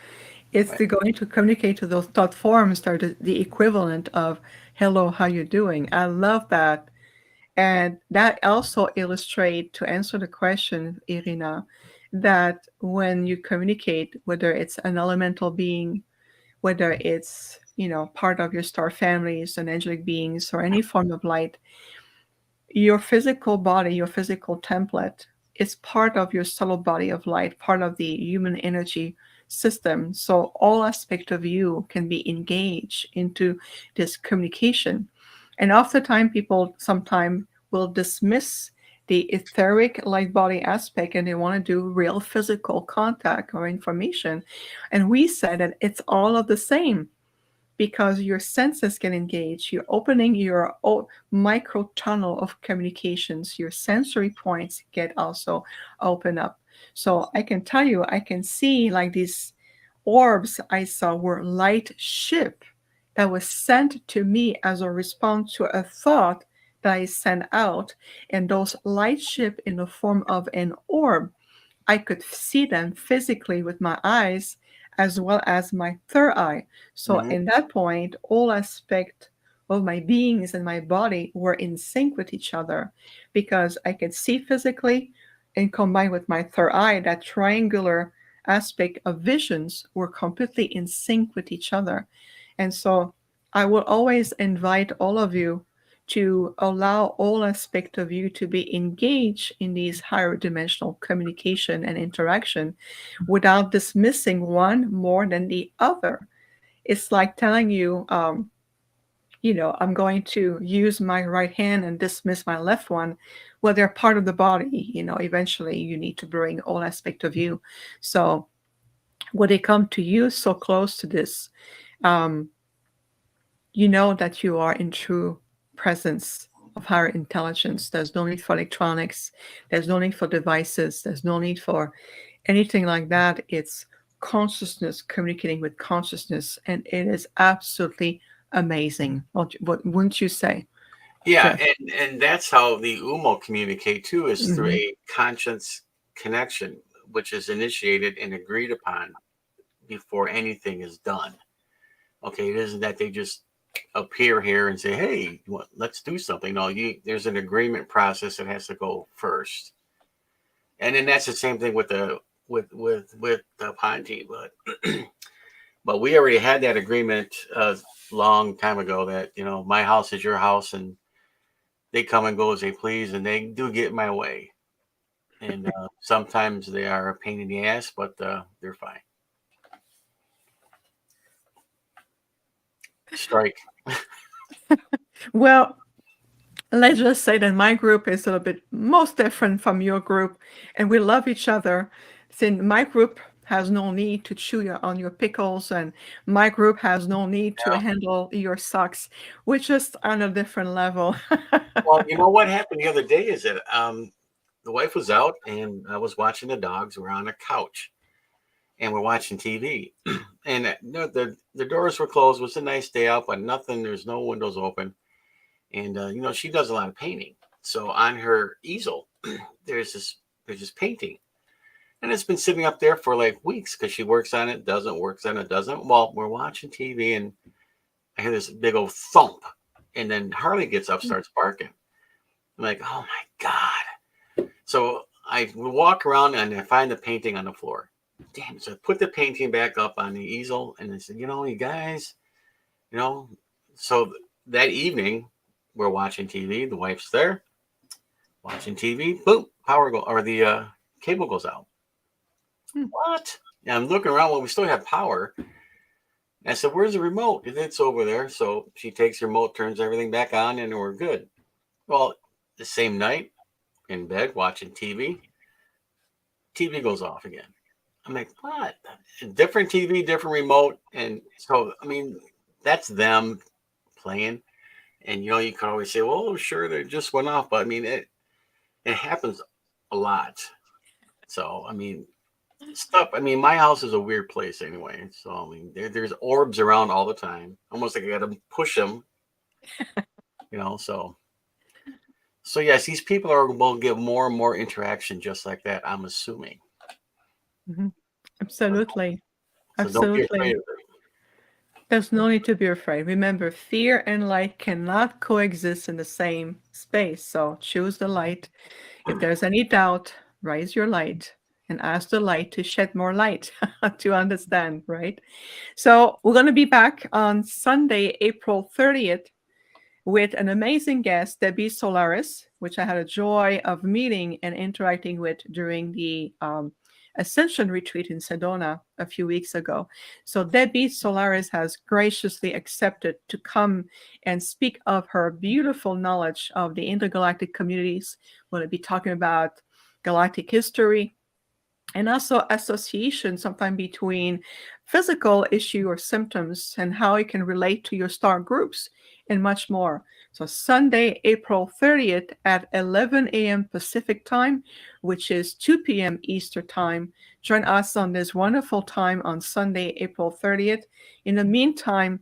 It's Right. the going to communicate to those thought forms that are the equivalent of "Hello, how you doing?" I love that. And that also illustrate, to answer the question, Irina, that when you communicate, whether it's an elemental being, whether it's, part of your star families and angelic beings or any form of light, your physical body, your physical template is part of your subtle body of light, part of the human energy system. So all aspect of you can be engaged into this communication. And oftentimes people sometimes will dismiss the etheric light body aspect and they want to do real physical contact or information. And we said that it's all of the same because your senses get engaged. You're opening your own micro tunnel of communications. Your sensory points get also open up. So I can tell you, I can see like these orbs I saw were light ship that was sent to me as a response to a thought that I sent out. And those light ship in the form of an orb, I could see them physically with my eyes as well as my third eye. So Hmm. in that point, all aspect of my beings and my body were in sync with each other because I could see physically and combined with my third eye, that triangular aspect of visions were completely in sync with each other. And so I will always invite all of you to allow all aspects of you to be engaged in these higher dimensional communication and interaction without dismissing one more than the other. It's like telling you, I'm going to use my right hand and dismiss my left one. Well, they're part of the body. Eventually you need to bring all aspect of you. So when they come to you so close to this, um, you know that you are in true presence of higher intelligence. There's no need for electronics. There's no need for devices. There's no need for anything like that. It's consciousness communicating with consciousness, and it is absolutely amazing. What wouldn't you say, Yeah, Jeff? and that's how the UMO communicate too, is through Hmm. a conscience connection, which is initiated and agreed upon before anything is done. Okay, it isn't that they just appear here and say, "Hey, let's do something." No, there's an agreement process that has to go first, and then that's the same thing with the Ponte, but but we already had that agreement a long time ago that my house is your house, and they come and go as they please, and they do get in my way, and sometimes they are a pain in the ass, but they're fine. Strike. Well, let's just say that my group is a little bit most different from your group, and we love each other. Since my group has no need to chew on your pickles, and my group has no need to Yeah. handle your socks. We're just on a different level. Well, you know what happened the other day is that the wife was out and I was watching the dogs. We're on a couch and we're watching TV, and the doors were closed. It was a nice day out, but nothing. There's no windows open, and she does a lot of painting. So on her easel, there's this painting, and it's been sitting up there for like weeks because she works on it, doesn't works on it, doesn't. Well, we're watching TV, and I hear this big old thump, and then Harley gets up, starts barking. I'm like, oh my god! So I walk around and I find the painting on the floor. Damn! So I put the painting back up on the easel, and I said, you guys, you know. So that evening, we're watching TV. The wife's there watching TV. Boom! Power go or the cable goes out. What? And I'm looking around. Well, we still have power. I said, "Where's the remote?" It's over there. So she takes the remote, turns everything back on, and we're good. Well, the same night in bed watching TV, TV goes off again. I'm like, what? Different TV, different remote, and so I mean, that's them playing. And you can always say, "Well, sure, they just went off," but I mean, it happens a lot. So I mean, stuff. I mean, my house is a weird place anyway. So I mean, there's orbs around all the time. Almost like I got to push them. So yes, these people will get more and more interaction just like that. I'm assuming. Mhm. So Absolutely. don't be Absolutely. afraid of it. There's no need to be afraid. Remember, fear and light cannot coexist in the same space. So choose the light. If there's any doubt, raise your light and ask the light to shed more light to understand, right? So we're going to be back on Sunday, April 30th, with an amazing guest, Debbie Solaris, which I had a joy of meeting and interacting with during the Ascension retreat in Sedona a few weeks ago. So Debbie Solaris has graciously accepted to come and speak of her beautiful knowledge of the intergalactic communities. We're going to be talking about galactic history, and also association sometime between physical issue or symptoms and how it can relate to your star groups and much more. So Sunday, April 30th at 11 a.m. Pacific time, which is 2 p.m. Eastern time. Join us on this wonderful time on Sunday, April 30th. In the meantime,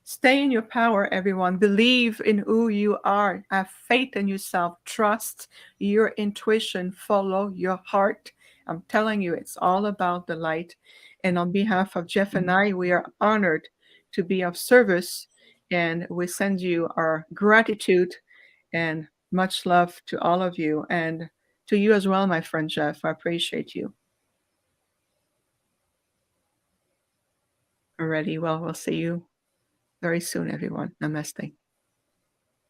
stay in your power, everyone. Believe in who you are. Have faith in yourself. Trust your intuition. Follow your heart. I'm telling you, it's all about the light. And on behalf of Jeff and I, we are honored to be of service. And we send you our gratitude and much love to all of you. And to you as well, my friend Jeff. I appreciate you. Already. Well, we'll see you very soon, everyone. Namaste.